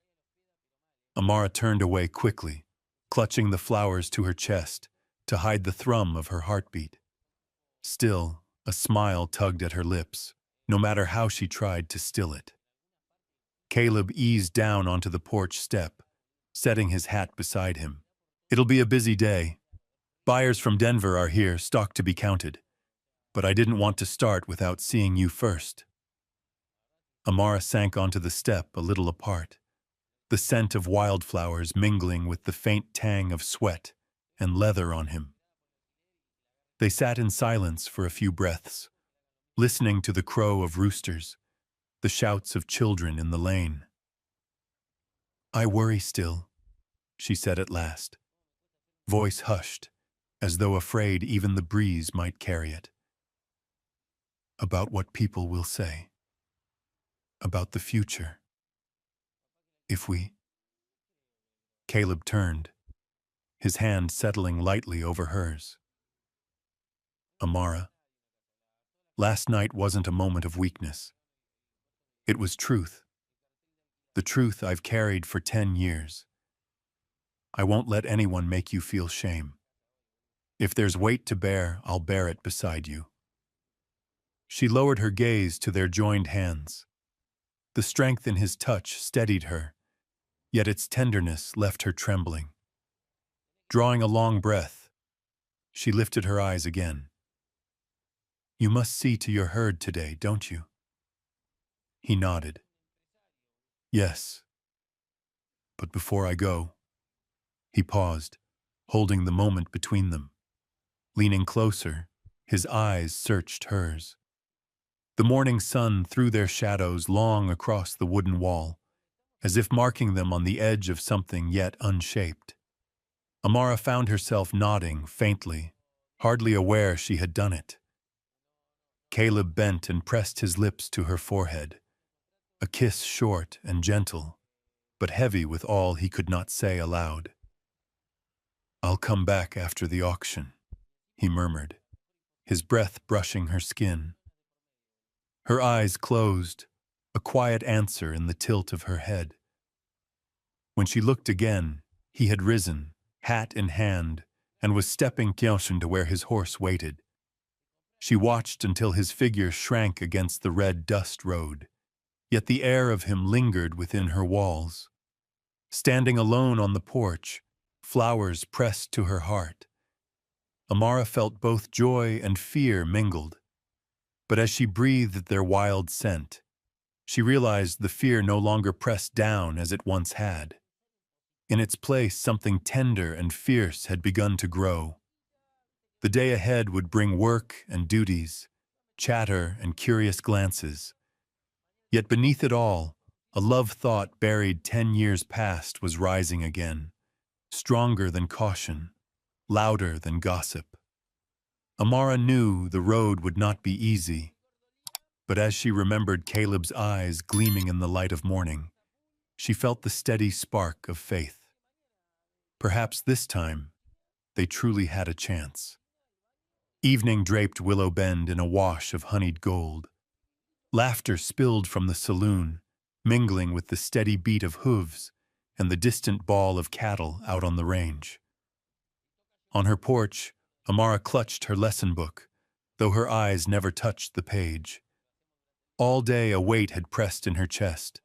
Amara turned away quickly, clutching the flowers to her chest to hide the thrum of her heartbeat. Still, a smile tugged at her lips, no matter how she tried to still it. Caleb eased down onto the porch step, setting his hat beside him. "It'll be a busy day. Buyers from Denver are here, stock to be counted. But I didn't want to start without seeing you first." Amara sank onto the step a little apart, the scent of wildflowers mingling with the faint tang of sweat and leather on him. They sat in silence for a few breaths, listening to the crow of roosters, the shouts of children in the lane. "I worry still," she said at last, voice hushed, as though afraid even the breeze might carry it. "About what people will say. About the future. If we—" Caleb turned, his hand settling lightly over hers. "Amara, last night wasn't a moment of weakness. It was truth. The truth I've carried for 10 years. I won't let anyone make you feel shame. If there's weight to bear, I'll bear it beside you." She lowered her gaze to their joined hands. The strength in his touch steadied her, yet its tenderness left her trembling. Drawing a long breath, she lifted her eyes again. "You must see to your herd today, don't you?" He nodded. "Yes. But before I go—" He paused, holding the moment between them. Leaning closer, his eyes searched hers. The morning sun threw their shadows long across the wooden wall, as if marking them on the edge of something yet unshaped. Amara found herself nodding faintly, hardly aware she had done it. Caleb bent and pressed his lips to her forehead, a kiss short and gentle, but heavy with all he could not say aloud. "I'll come back after the auction," he murmured, his breath brushing her skin. Her eyes closed, a quiet answer in the tilt of her head. When she looked again, he had risen, hat in hand, and was stepping Kyoshin to where his horse waited. She watched until his figure shrank against the red dust road, yet the air of him lingered within her walls. Standing alone on the porch, flowers pressed to her heart, Amara felt both joy and fear mingled. But as she breathed their wild scent, she realized the fear no longer pressed down as it once had. In its place, something tender and fierce had begun to grow. The day ahead would bring work and duties, chatter and curious glances. Yet beneath it all, a love thought buried 10 years past was rising again, stronger than caution, louder than gossip. Amara knew the road would not be easy, but as she remembered Caleb's eyes gleaming in the light of morning, she felt the steady spark of faith. Perhaps this time, they truly had a chance. Evening draped Willow Bend in a wash of honeyed gold. Laughter spilled from the saloon, mingling with the steady beat of hooves and the distant bawl of cattle out on the range. On her porch, Amara clutched her lesson book, though her eyes never touched the page. All day a weight had pressed in her chest,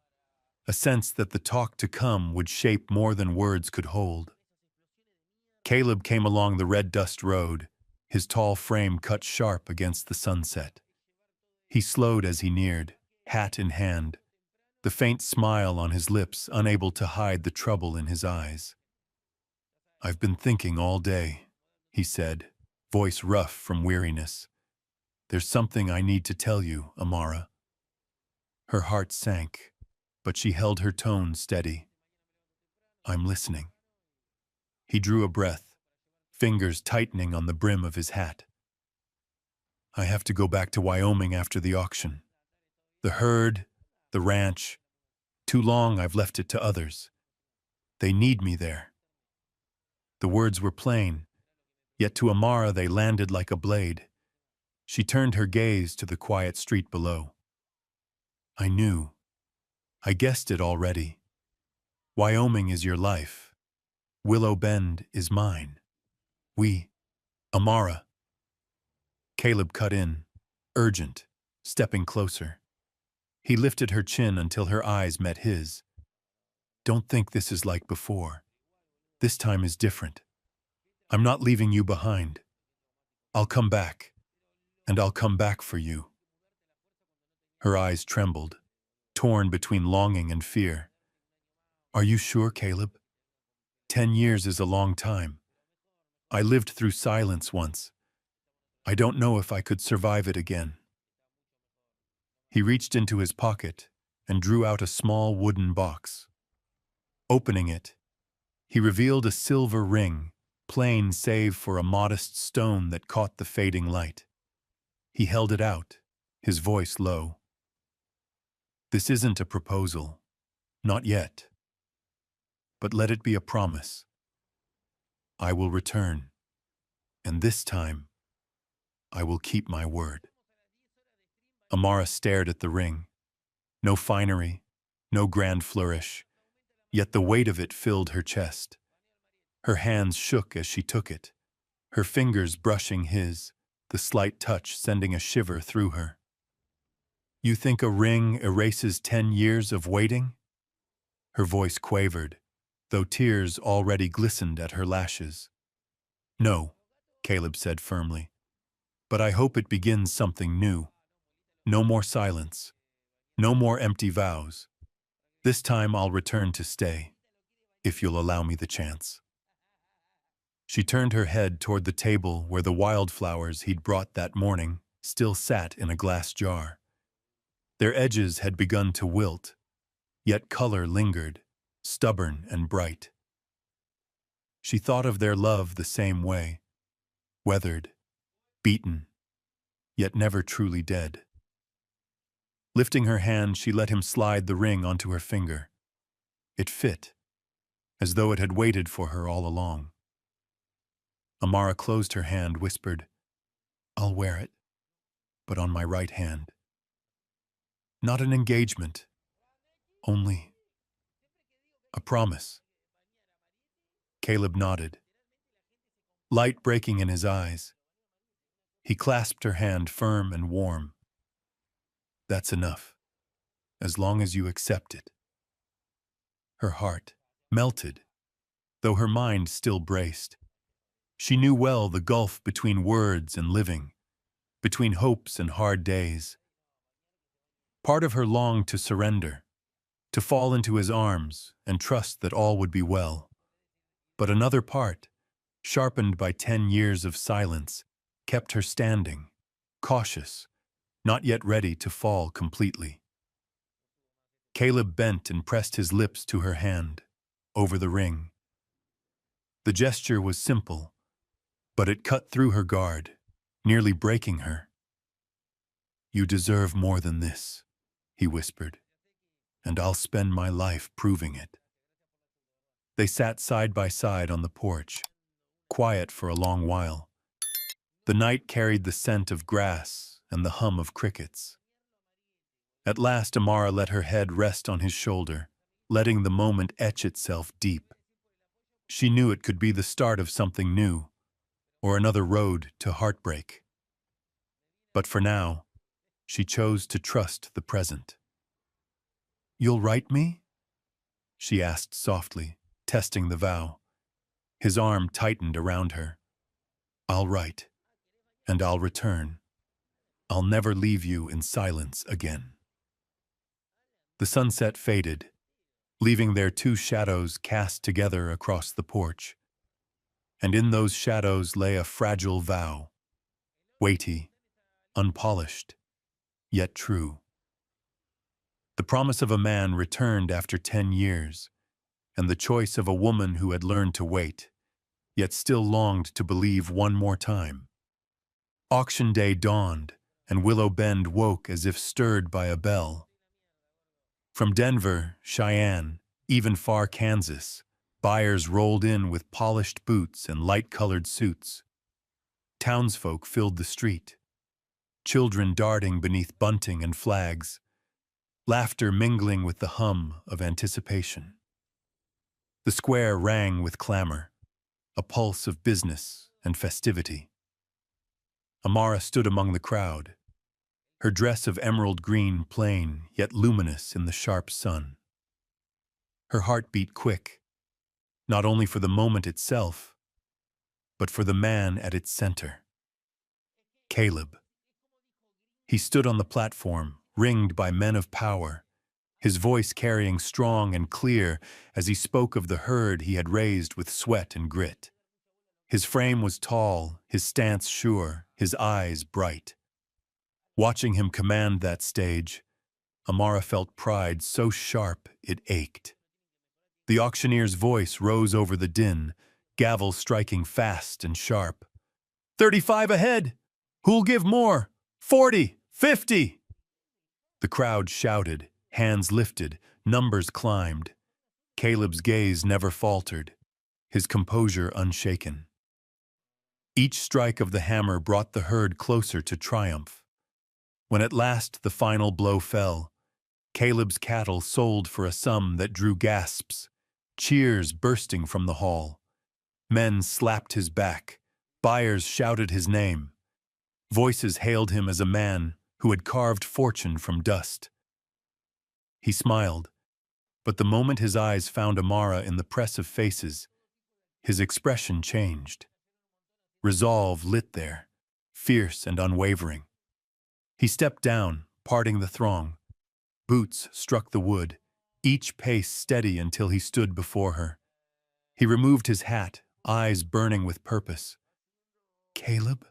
a sense that the talk to come would shape more than words could hold. Caleb came along the red dust road, his tall frame cut sharp against the sunset. He slowed as he neared, hat in hand, the faint smile on his lips unable to hide the trouble in his eyes. "I've been thinking all day," he said, voice rough from weariness. "There's something I need to tell you, Amara." Her heart sank, but she held her tone steady. "I'm listening." He drew a breath, fingers tightening on the brim of his hat. "I have to go back to Wyoming after the auction. The herd, the ranch, too long I've left it to others. They need me there." The words were plain, yet to Amara they landed like a blade. She turned her gaze to the quiet street below. I knew. I guessed it already. Wyoming is your life. Willow Bend is mine. Amara. Caleb cut in, urgent, stepping closer. He lifted her chin until her eyes met his. Don't think this is like before. This time is different. I'm not leaving you behind. I'll come back, and I'll come back for you. Her eyes trembled, torn between longing and fear. Are you sure, Caleb? 10 years is a long time. I lived through silence once. I don't know if I could survive it again. He reached into his pocket and drew out a small wooden box. Opening it, he revealed a silver ring, plain save for a modest stone that caught the fading light. He held it out, his voice low. This isn't a proposal, not yet. But let it be a promise. I will return, and this time, I will keep my word. Amara stared at the ring. No finery, no grand flourish, yet the weight of it filled her chest. Her hands shook as she took it, her fingers brushing his, the slight touch sending a shiver through her. You think a ring erases 10 years of waiting? Her voice quavered, though tears already glistened at her lashes. No, Caleb said firmly, but I hope it begins something new. No more silence, no more empty vows. This time I'll return to stay, if you'll allow me the chance. She turned her head toward the table where the wildflowers he'd brought that morning still sat in a glass jar. Their edges had begun to wilt, yet color lingered, stubborn and bright. She thought of their love the same way, weathered, beaten, yet never truly dead. Lifting her hand, she let him slide the ring onto her finger. It fit, as though it had waited for her all along. Amara closed her hand, whispered, I'll wear it, but on my right hand. Not an engagement, only a promise. Caleb nodded, light breaking in his eyes. He clasped her hand firm and warm. That's enough, as long as you accept it. Her heart melted, though her mind still braced. She knew well the gulf between words and living, between hopes and hard days. Part of her longed to surrender, to fall into his arms and trust that all would be well. But another part, sharpened by 10 years of silence, kept her standing, cautious, not yet ready to fall completely. Caleb bent and pressed his lips to her hand, over the ring. The gesture was simple, but it cut through her guard, nearly breaking her. You deserve more than this, he whispered, and I'll spend my life proving it. They sat side by side on the porch, quiet for a long while. The night carried the scent of grass and the hum of crickets. At last Amara let her head rest on his shoulder, letting the moment etch itself deep. She knew it could be the start of something new, or another road to heartbreak. But for now, she chose to trust the present. You'll write me? She asked softly, testing the vow. His arm tightened around her. I'll write, and I'll return. I'll never leave you in silence again. The sunset faded, leaving their two shadows cast together across the porch. And in those shadows lay a fragile vow, weighty, unpolished, yet true. The promise of a man returned after 10 years, and the choice of a woman who had learned to wait, yet still longed to believe one more time. Auction day dawned, and Willow Bend woke as if stirred by a bell. From Denver, Cheyenne, even far Kansas, buyers rolled in with polished boots and light-colored suits. Townsfolk filled the street, children darting beneath bunting and flags. laughter mingling with the hum of anticipation. The square rang with clamor, a pulse of business and festivity. Amara stood among the crowd, her dress of emerald green plain yet luminous in the sharp sun. Her heart beat quick, not only for the moment itself, but for the man at its center. Caleb. He stood on the platform, ringed by men of power, his voice carrying strong and clear as he spoke of the herd he had raised with sweat and grit. His frame was tall, his stance sure, his eyes bright. Watching him command that stage, Amara felt pride so sharp it ached. The auctioneer's voice rose over the din, gavel striking fast and sharp. 35 ahead! Who'll give more? 40! 50! The crowd shouted, hands lifted, numbers climbed. Caleb's gaze never faltered, his composure unshaken. Each strike of the hammer brought the herd closer to triumph. When at last the final blow fell, Caleb's cattle sold for a sum that drew gasps, cheers bursting from the hall. Men slapped his back, buyers shouted his name. Voices hailed him as a man who had carved fortune from dust. He smiled, but the moment his eyes found Amara in the press of faces, his expression changed. Resolve lit there, fierce and unwavering. He stepped down, parting the throng. Boots struck the wood, each pace steady until he stood before her. He removed his hat, eyes burning with purpose. "Caleb?"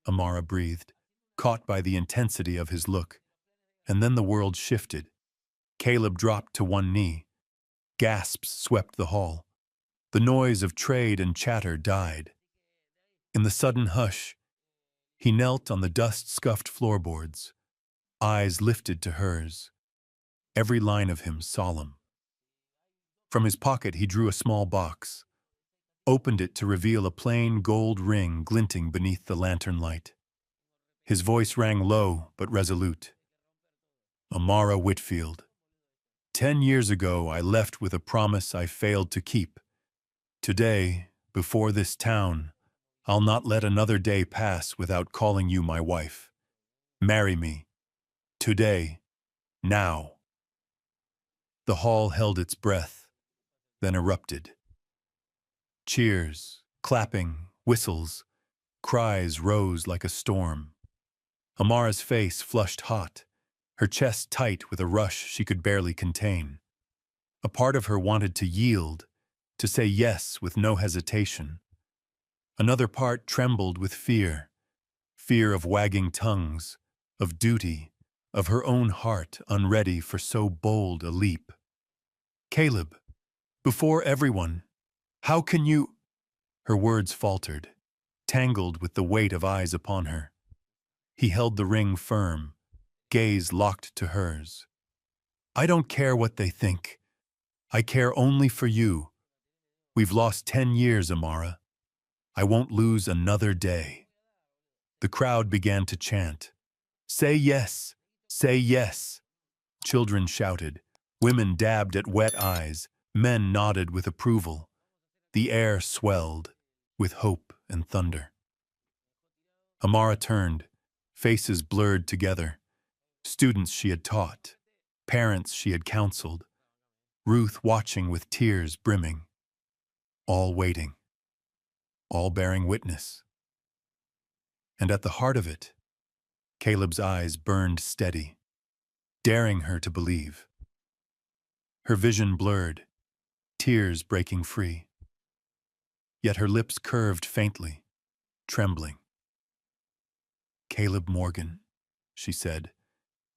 Amara breathed, caught by the intensity of his look. And then the world shifted. Caleb dropped to one knee. Gasps swept the hall. The noise of trade and chatter died. In the sudden hush, he knelt on the dust-scuffed floorboards, eyes lifted to hers, every line of him solemn. From his pocket he drew a small box, opened it to reveal a plain gold ring glinting beneath the lantern light. His voice rang low but resolute. "Amara Whitfield, 10 years ago I left with a promise I failed to keep. Today, before this town, I'll not let another day pass without calling you my wife. Marry me. Today. Now." The hall held its breath, then erupted. Cheers, clapping, whistles, cries rose like a storm. Amara's face flushed hot, her chest tight with a rush she could barely contain. A part of her wanted to yield, to say yes with no hesitation. Another part trembled with fear of wagging tongues, of duty, of her own heart unready for so bold a leap. "Caleb, before everyone, how can you—" Her words faltered, tangled with the weight of eyes upon her. He held the ring firm, gaze locked to hers. "I don't care what they think. I care only for you. We've lost 10 years, Amara. I won't lose another day." The crowd began to chant. "Say yes! Say yes!" Children shouted. Women dabbed at wet eyes. Men nodded with approval. The air swelled with hope and thunder. Amara turned, faces blurred together. Students she had taught, parents she had counseled, Ruth watching with tears brimming, all waiting, all bearing witness. And at the heart of it, Caleb's eyes burned steady, daring her to believe. Her vision blurred, tears breaking free. Yet her lips curved faintly, trembling. "Caleb Morgan," she said,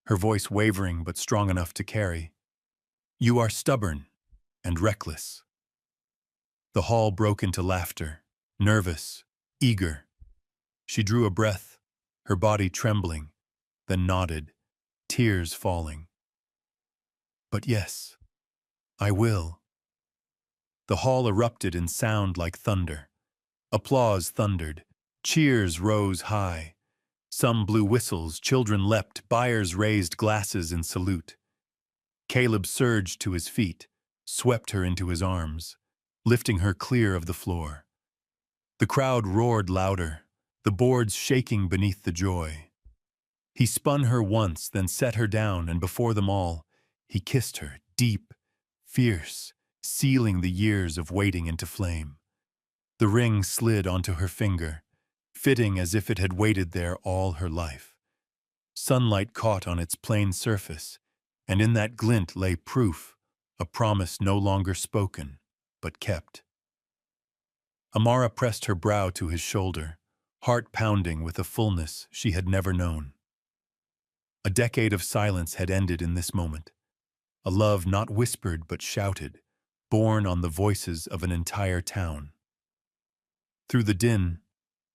her voice wavering but strong enough to carry. "You are stubborn and reckless." The hall broke into laughter, nervous, eager. She drew a breath, her body trembling, then nodded, tears falling. "But yes, I will." The hall erupted in sound like thunder. Applause thundered, cheers rose high. Some blew whistles, children leapt, buyers raised glasses in salute. Caleb surged to his feet, swept her into his arms, lifting her clear of the floor. The crowd roared louder, the boards shaking beneath the joy. He spun her once, then set her down, and before them all, he kissed her, deep, fierce, sealing the years of waiting into flame. The ring slid onto her finger, fitting as if it had waited there all her life. Sunlight caught on its plain surface, and in that glint lay proof, a promise no longer spoken, but kept. Amara pressed her brow to his shoulder, heart pounding with a fullness she had never known. A decade of silence had ended in this moment, a love not whispered but shouted, born on the voices of an entire town. Through the din,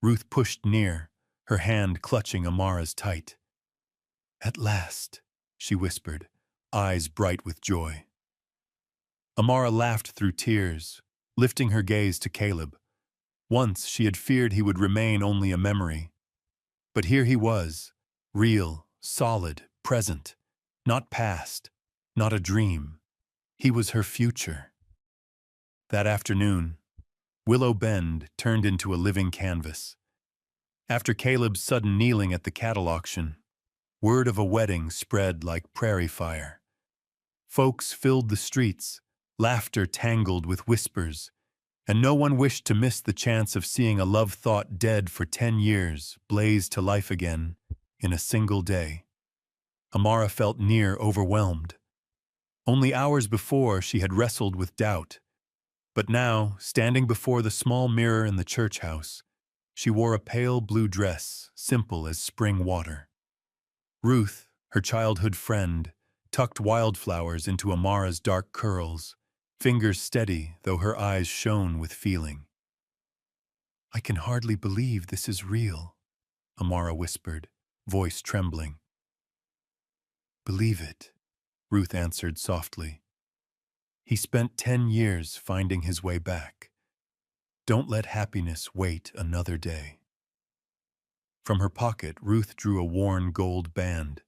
Ruth pushed near, her hand clutching Amara's tight. "At last," she whispered, eyes bright with joy. Amara laughed through tears, lifting her gaze to Caleb. Once she had feared he would remain only a memory. But here he was, real, solid, present, not past, not a dream. He was her future. That afternoon, Willow Bend turned into a living canvas. After Caleb's sudden kneeling at the cattle auction, word of a wedding spread like prairie fire. Folks filled the streets, laughter tangled with whispers, and no one wished to miss the chance of seeing a love thought dead for 10 years blaze to life again in a single day. Amara felt near overwhelmed. Only hours before she had wrestled with doubt, but now, standing before the small mirror in the church house, she wore a pale blue dress, simple as spring water. Ruth, her childhood friend, tucked wildflowers into Amara's dark curls, fingers steady though her eyes shone with feeling. "I can hardly believe this is real," Amara whispered, voice trembling. "Believe it," Ruth answered softly. "He spent 10 years finding his way back. Don't let happiness wait another day." From her pocket, Ruth drew a worn gold band,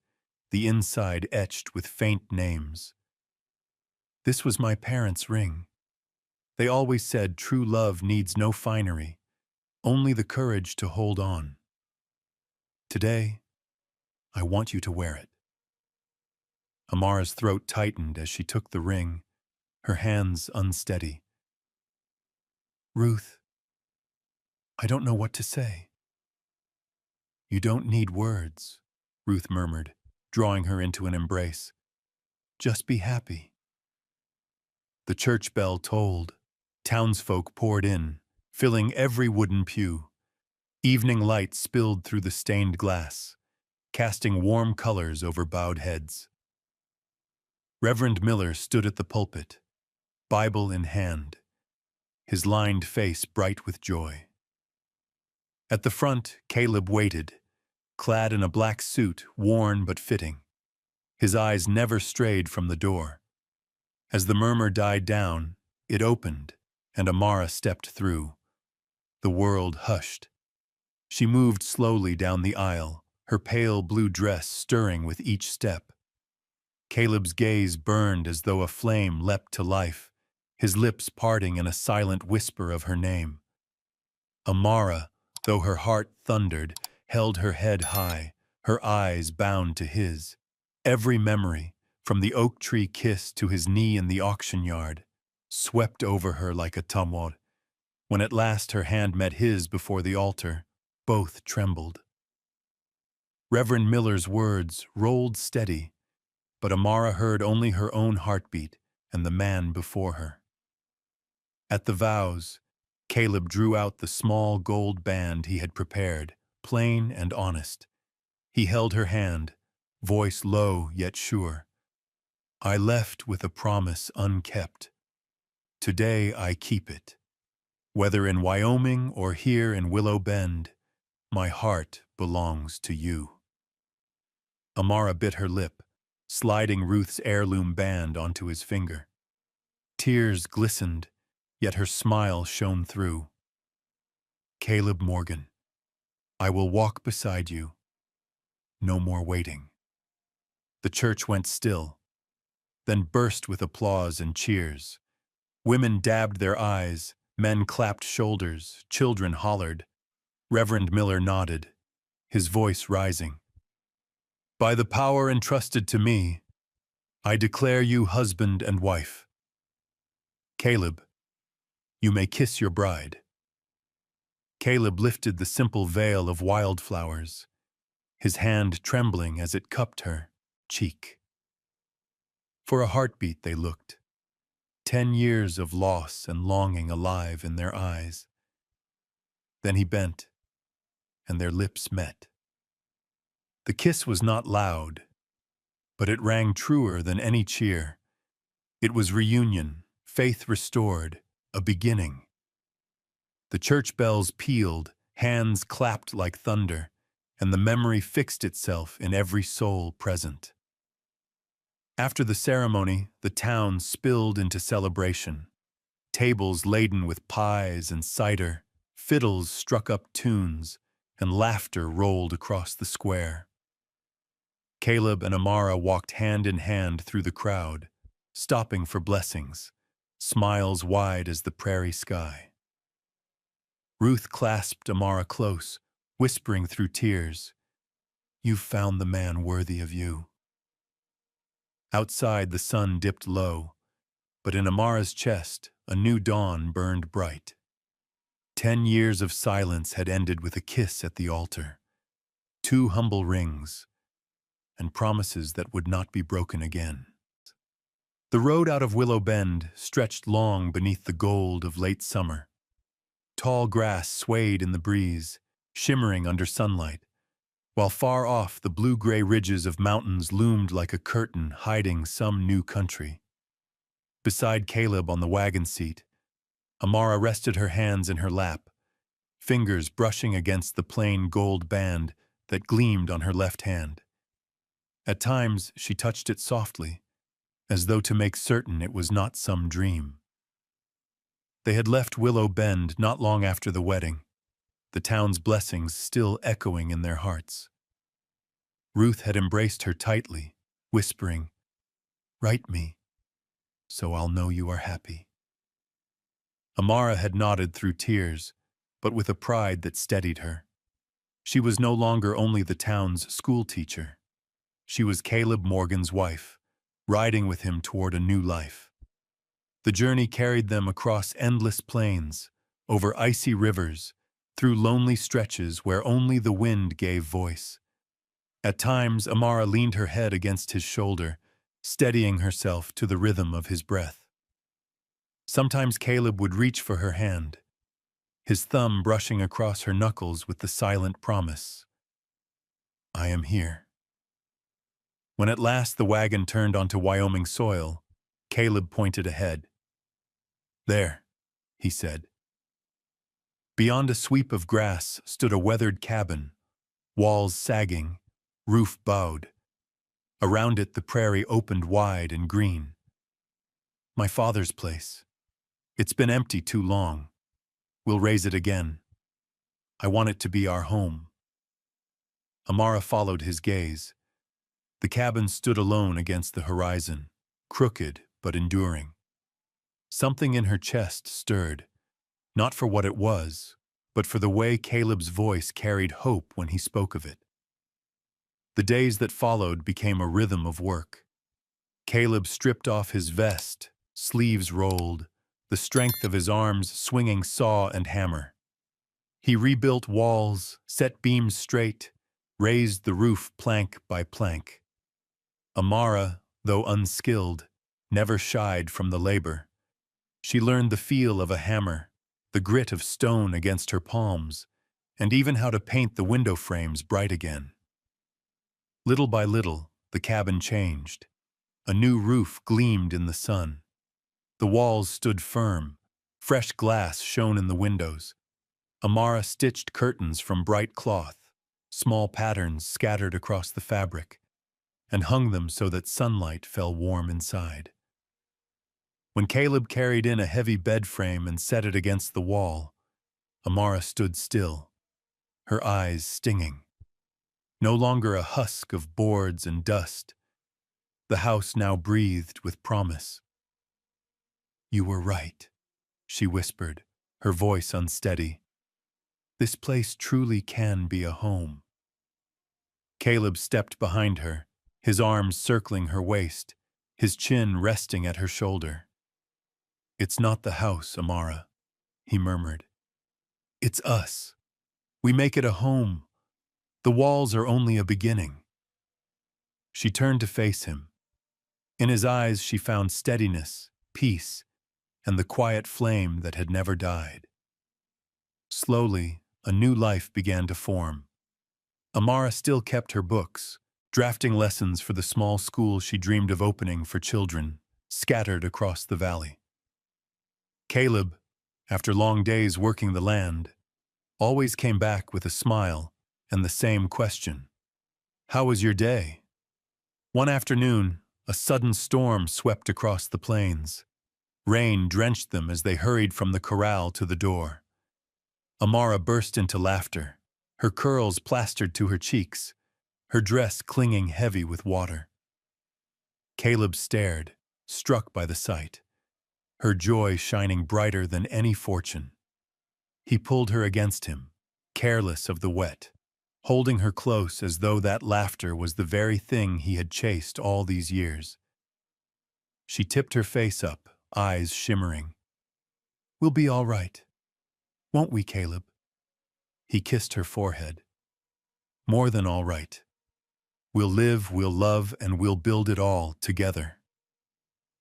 the inside etched with faint names. "This was my parents' ring. They always said true love needs no finery, only the courage to hold on. Today, I want you to wear it." Amara's throat tightened as she took the ring, her hands unsteady. "Ruth, I don't know what to say." "You don't need words," Ruth murmured, drawing her into an embrace. "Just be happy." The church bell tolled. Townsfolk poured in, filling every wooden pew. Evening light spilled through the stained glass, casting warm colors over bowed heads. Reverend Miller stood at the pulpit, Bible in hand, his lined face bright with joy. At the front, Caleb waited, clad in a black suit, worn but fitting. His eyes never strayed from the door. As the murmur died down, it opened, and Amara stepped through. The world hushed. She moved slowly down the aisle, her pale blue dress stirring with each step. Caleb's gaze burned as though a flame leapt to life, his lips parting in a silent whisper of her name. Amara, though her heart thundered, held her head high, her eyes bound to his. Every memory, from the oak tree kiss to his knee in the auction yard, swept over her like a tumult. When at last her hand met his before the altar, both trembled. Reverend Miller's words rolled steady, but Amara heard only her own heartbeat and the man before her. At the vows, Caleb drew out the small gold band he had prepared, plain and honest. He held her hand, voice low yet sure. "I left with a promise unkept. Today I keep it. Whether in Wyoming or here in Willow Bend, my heart belongs to you." Amara bit her lip, sliding Ruth's heirloom band onto his finger. Tears glistened, yet her smile shone through. "Caleb Morgan, I will walk beside you. No more waiting." The church went still. then burst with applause and cheers. Women dabbed their eyes, men clapped shoulders, children hollered. Reverend Miller nodded, his voice rising. By the power entrusted to me, I declare you husband and wife. Caleb, you may kiss your bride. Caleb lifted the simple veil of wildflowers, his hand trembling as it cupped her cheek. For a heartbeat they looked, 10 years of loss and longing alive in their eyes. Then he bent, and their lips met. The kiss was not loud, but it rang truer than any cheer. It was reunion, faith restored, a beginning. The church bells pealed, hands clapped like thunder, and the memory fixed itself in every soul present. After the ceremony, the town spilled into celebration. Tables laden with pies and cider, fiddles struck up tunes, and laughter rolled across the square. Caleb and Amara walked hand in hand through the crowd, stopping for blessings, smiles wide as the prairie sky. Ruth clasped Amara close, whispering through tears, "You've found the man worthy of you." Outside, the sun dipped low, but in Amara's chest, a new dawn burned bright. 10 years of silence had ended with a kiss at the altar, 2 humble rings, and promises that would not be broken again. The road out of Willow Bend stretched long beneath the gold of late summer. Tall grass swayed in the breeze, shimmering under sunlight, while far off the blue-gray ridges of mountains loomed like a curtain hiding some new country. Beside Caleb on the wagon seat, Amara rested her hands in her lap, fingers brushing against the plain gold band that gleamed on her left hand. At times, she touched it softly, as though to make certain it was not some dream. They had left Willow Bend not long after the wedding, the town's blessings still echoing in their hearts. Ruth had embraced her tightly, whispering, "Write me, so I'll know you are happy." Amara had nodded through tears, but with a pride that steadied her. She was no longer only the town's school teacher. She was Caleb Morgan's wife, riding with him toward a new life. The journey carried them across endless plains, over icy rivers, through lonely stretches where only the wind gave voice. At times, Amara leaned her head against his shoulder, steadying herself to the rhythm of his breath. Sometimes Caleb would reach for her hand, his thumb brushing across her knuckles with the silent promise, "I am here." When at last the wagon turned onto Wyoming soil, Caleb pointed ahead. "There," he said. Beyond a sweep of grass stood a weathered cabin, walls sagging, roof bowed. Around it the prairie opened wide and green. "My father's place. It's been empty too long. We'll raise it again. I want it to be our home." Amara followed his gaze. The cabin stood alone against the horizon, crooked but enduring. Something in her chest stirred, not for what it was, but for the way Caleb's voice carried hope when he spoke of it. The days that followed became a rhythm of work. Caleb stripped off his vest, sleeves rolled, the strength of his arms swinging saw and hammer. He rebuilt walls, set beams straight, raised the roof plank by plank. Amara, though unskilled, never shied from the labor. She learned the feel of a hammer, the grit of stone against her palms, and even how to paint the window frames bright again. Little by little, the cabin changed. A new roof gleamed in the sun. The walls stood firm. Fresh glass shone in the windows. Amara stitched curtains from bright cloth, small patterns scattered across the fabric, and hung them so that sunlight fell warm inside. When Caleb carried in a heavy bed frame and set it against the wall, Amara stood still, her eyes stinging. No longer a husk of boards and dust. The house now breathed with promise. "You were right," she whispered, her voice unsteady. "This place truly can be a home." Caleb stepped behind her, his arms circling her waist, his chin resting at her shoulder. "It's not the house, Amara," he murmured. "It's us. We make it a home. The walls are only a beginning." She turned to face him. In his eyes she found steadiness, peace, and the quiet flame that had never died. Slowly, a new life began to form. Amara still kept her books, drafting lessons for the small school she dreamed of opening for children, scattered across the valley. Caleb, after long days working the land, always came back with a smile and the same question. "How was your day?" One afternoon, a sudden storm swept across the plains. Rain drenched them as they hurried from the corral to the door. Amara burst into laughter, her curls plastered to her cheeks, her dress clinging heavy with water. Caleb stared, struck by the sight, her joy shining brighter than any fortune. He pulled her against him, careless of the wet, holding her close as though that laughter was the very thing he had chased all these years. She tipped her face up, eyes shimmering. "We'll be all right. Won't we, Caleb?" He kissed her forehead. "More than all right. We'll live, we'll love, and we'll build it all together."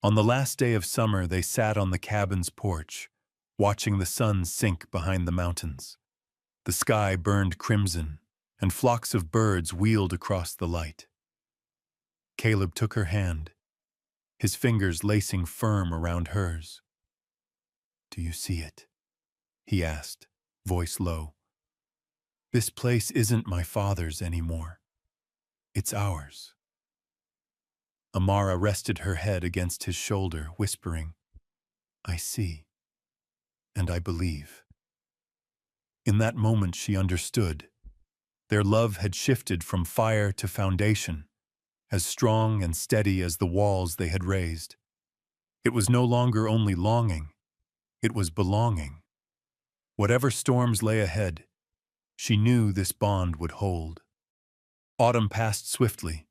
On the last day of summer, they sat on the cabin's porch, watching the sun sink behind the mountains. The sky burned crimson, and flocks of birds wheeled across the light. Caleb took her hand, his fingers lacing firm around hers. "Do you see it?" he asked, voice low. "This place isn't my father's anymore. It's ours." Amara rested her head against his shoulder, whispering, "I see, and I believe." In that moment she understood. Their love had shifted from fire to foundation, as strong and steady as the walls they had raised. It was no longer only longing, it was belonging. Whatever storms lay ahead, she knew this bond would hold. Autumn passed swiftly,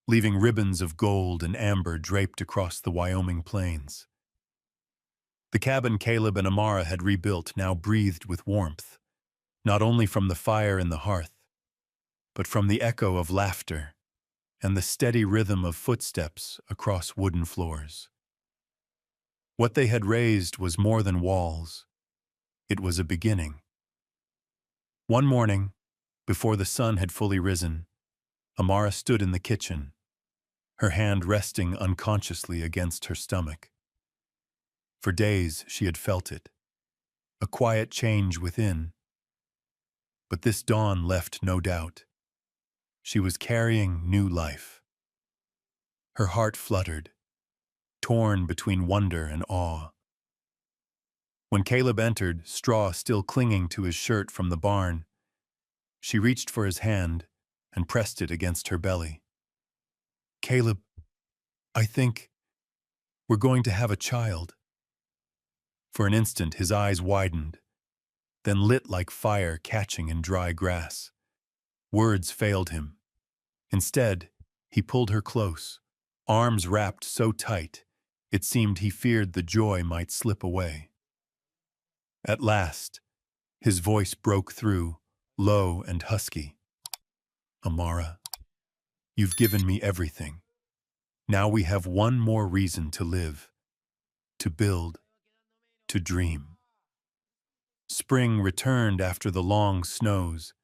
leaving ribbons of gold and amber draped across the Wyoming plains. The cabin Caleb and Amara had rebuilt now breathed with warmth, not only from the fire in the hearth, but from the echo of laughter and the steady rhythm of footsteps across wooden floors. What they had raised was more than walls. It was a beginning. One morning, before the sun had fully risen, Amara stood in the kitchen, her hand resting unconsciously against her stomach. For days she had felt it, a quiet change within. But this dawn left no doubt. She was carrying new life. Her heart fluttered, torn between wonder and awe. When Caleb entered, straw still clinging to his shirt from the barn, she reached for his hand and pressed it against her belly. "Caleb, I think we're going to have a child." For an instant his eyes widened, then lit like fire catching in dry grass. Words failed him. Instead, he pulled her close, arms wrapped so tight it seemed he feared the joy might slip away. At last, his voice broke through, low and husky. "Amara, you've given me everything. Now we have one more reason to live, to build, to dream." Spring returned after the long snows,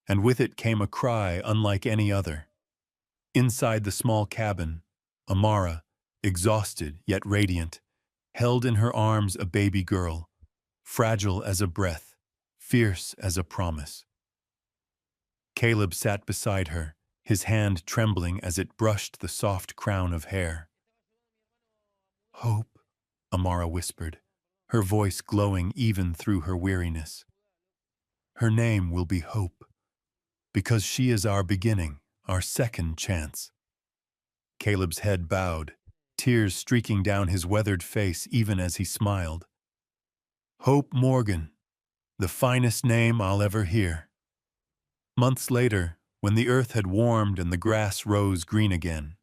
and with it came a cry unlike any other. Inside the small cabin, Amara, exhausted yet radiant, held in her arms a baby girl, fragile as a breath, fierce as a promise. Caleb sat beside her, his hand trembling as it brushed the soft crown of hair. "Hope," Amara whispered, her voice glowing even through her weariness. "Her name will be Hope, because she is our beginning, our second chance." Caleb's head bowed, tears streaking down his weathered face even as he smiled. Hope Morgan, the finest name I'll ever hear. Months later, when the earth had warmed and the grass rose green again,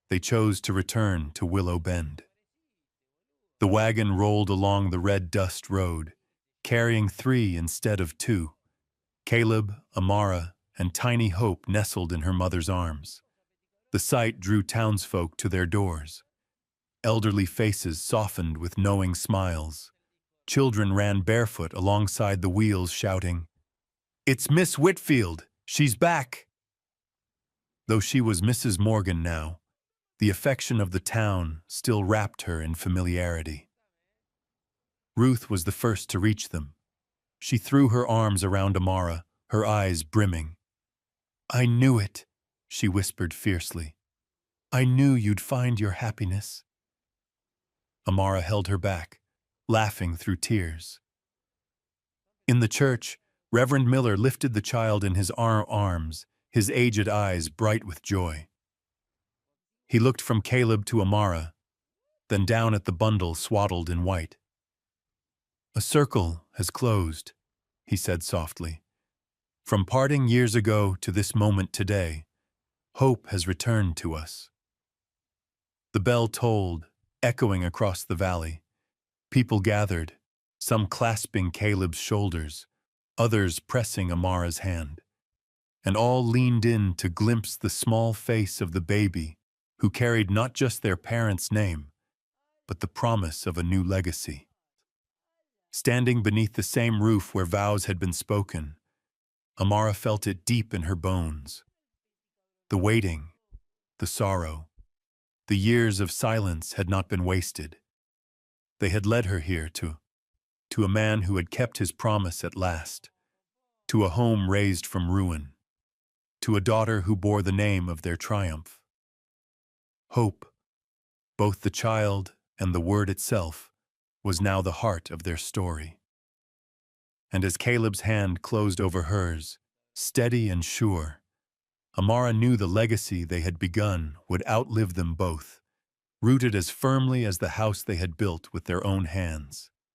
they chose to return to Willow Bend. The wagon rolled along the red dust road, carrying 3 instead of 2. Caleb, Amara, and tiny Hope nestled in her mother's arms. The sight drew townsfolk to their doors. Elderly faces softened with knowing smiles. Children ran barefoot alongside the wheels shouting, "It's Miss Whitfield! She's back!" Though she was Mrs. Morgan now, the affection of the town still wrapped her in familiarity. Ruth was the first to reach them. She threw her arms around Amara, her eyes brimming. "I knew it," she whispered fiercely. "I knew you'd find your happiness." Amara held her back, laughing through tears. In the church, Reverend Miller lifted the child in his arms, his aged eyes bright with joy. He looked from Caleb to Amara, then down at the bundle swaddled in white. "A circle has closed," he said softly. "From parting years ago to this moment today, hope has returned to us." The bell tolled, echoing across the valley. People gathered, some clasping Caleb's shoulders, others pressing Amara's hand. And all leaned in to glimpse the small face of the baby who carried not just their parents' name, but the promise of a new legacy. Standing beneath the same roof where vows had been spoken, Amara felt it deep in her bones. The waiting, the sorrow, the years of silence had not been wasted. They had led her here to a man who had kept his promise at last, to a home raised from ruin, to a daughter who bore the name of their triumph. Hope, both the child and the word itself, was now the heart of their story. And as Caleb's hand closed over hers, steady and sure, Amara knew the legacy they had begun would outlive them both, rooted as firmly as the house they had built with their own hands.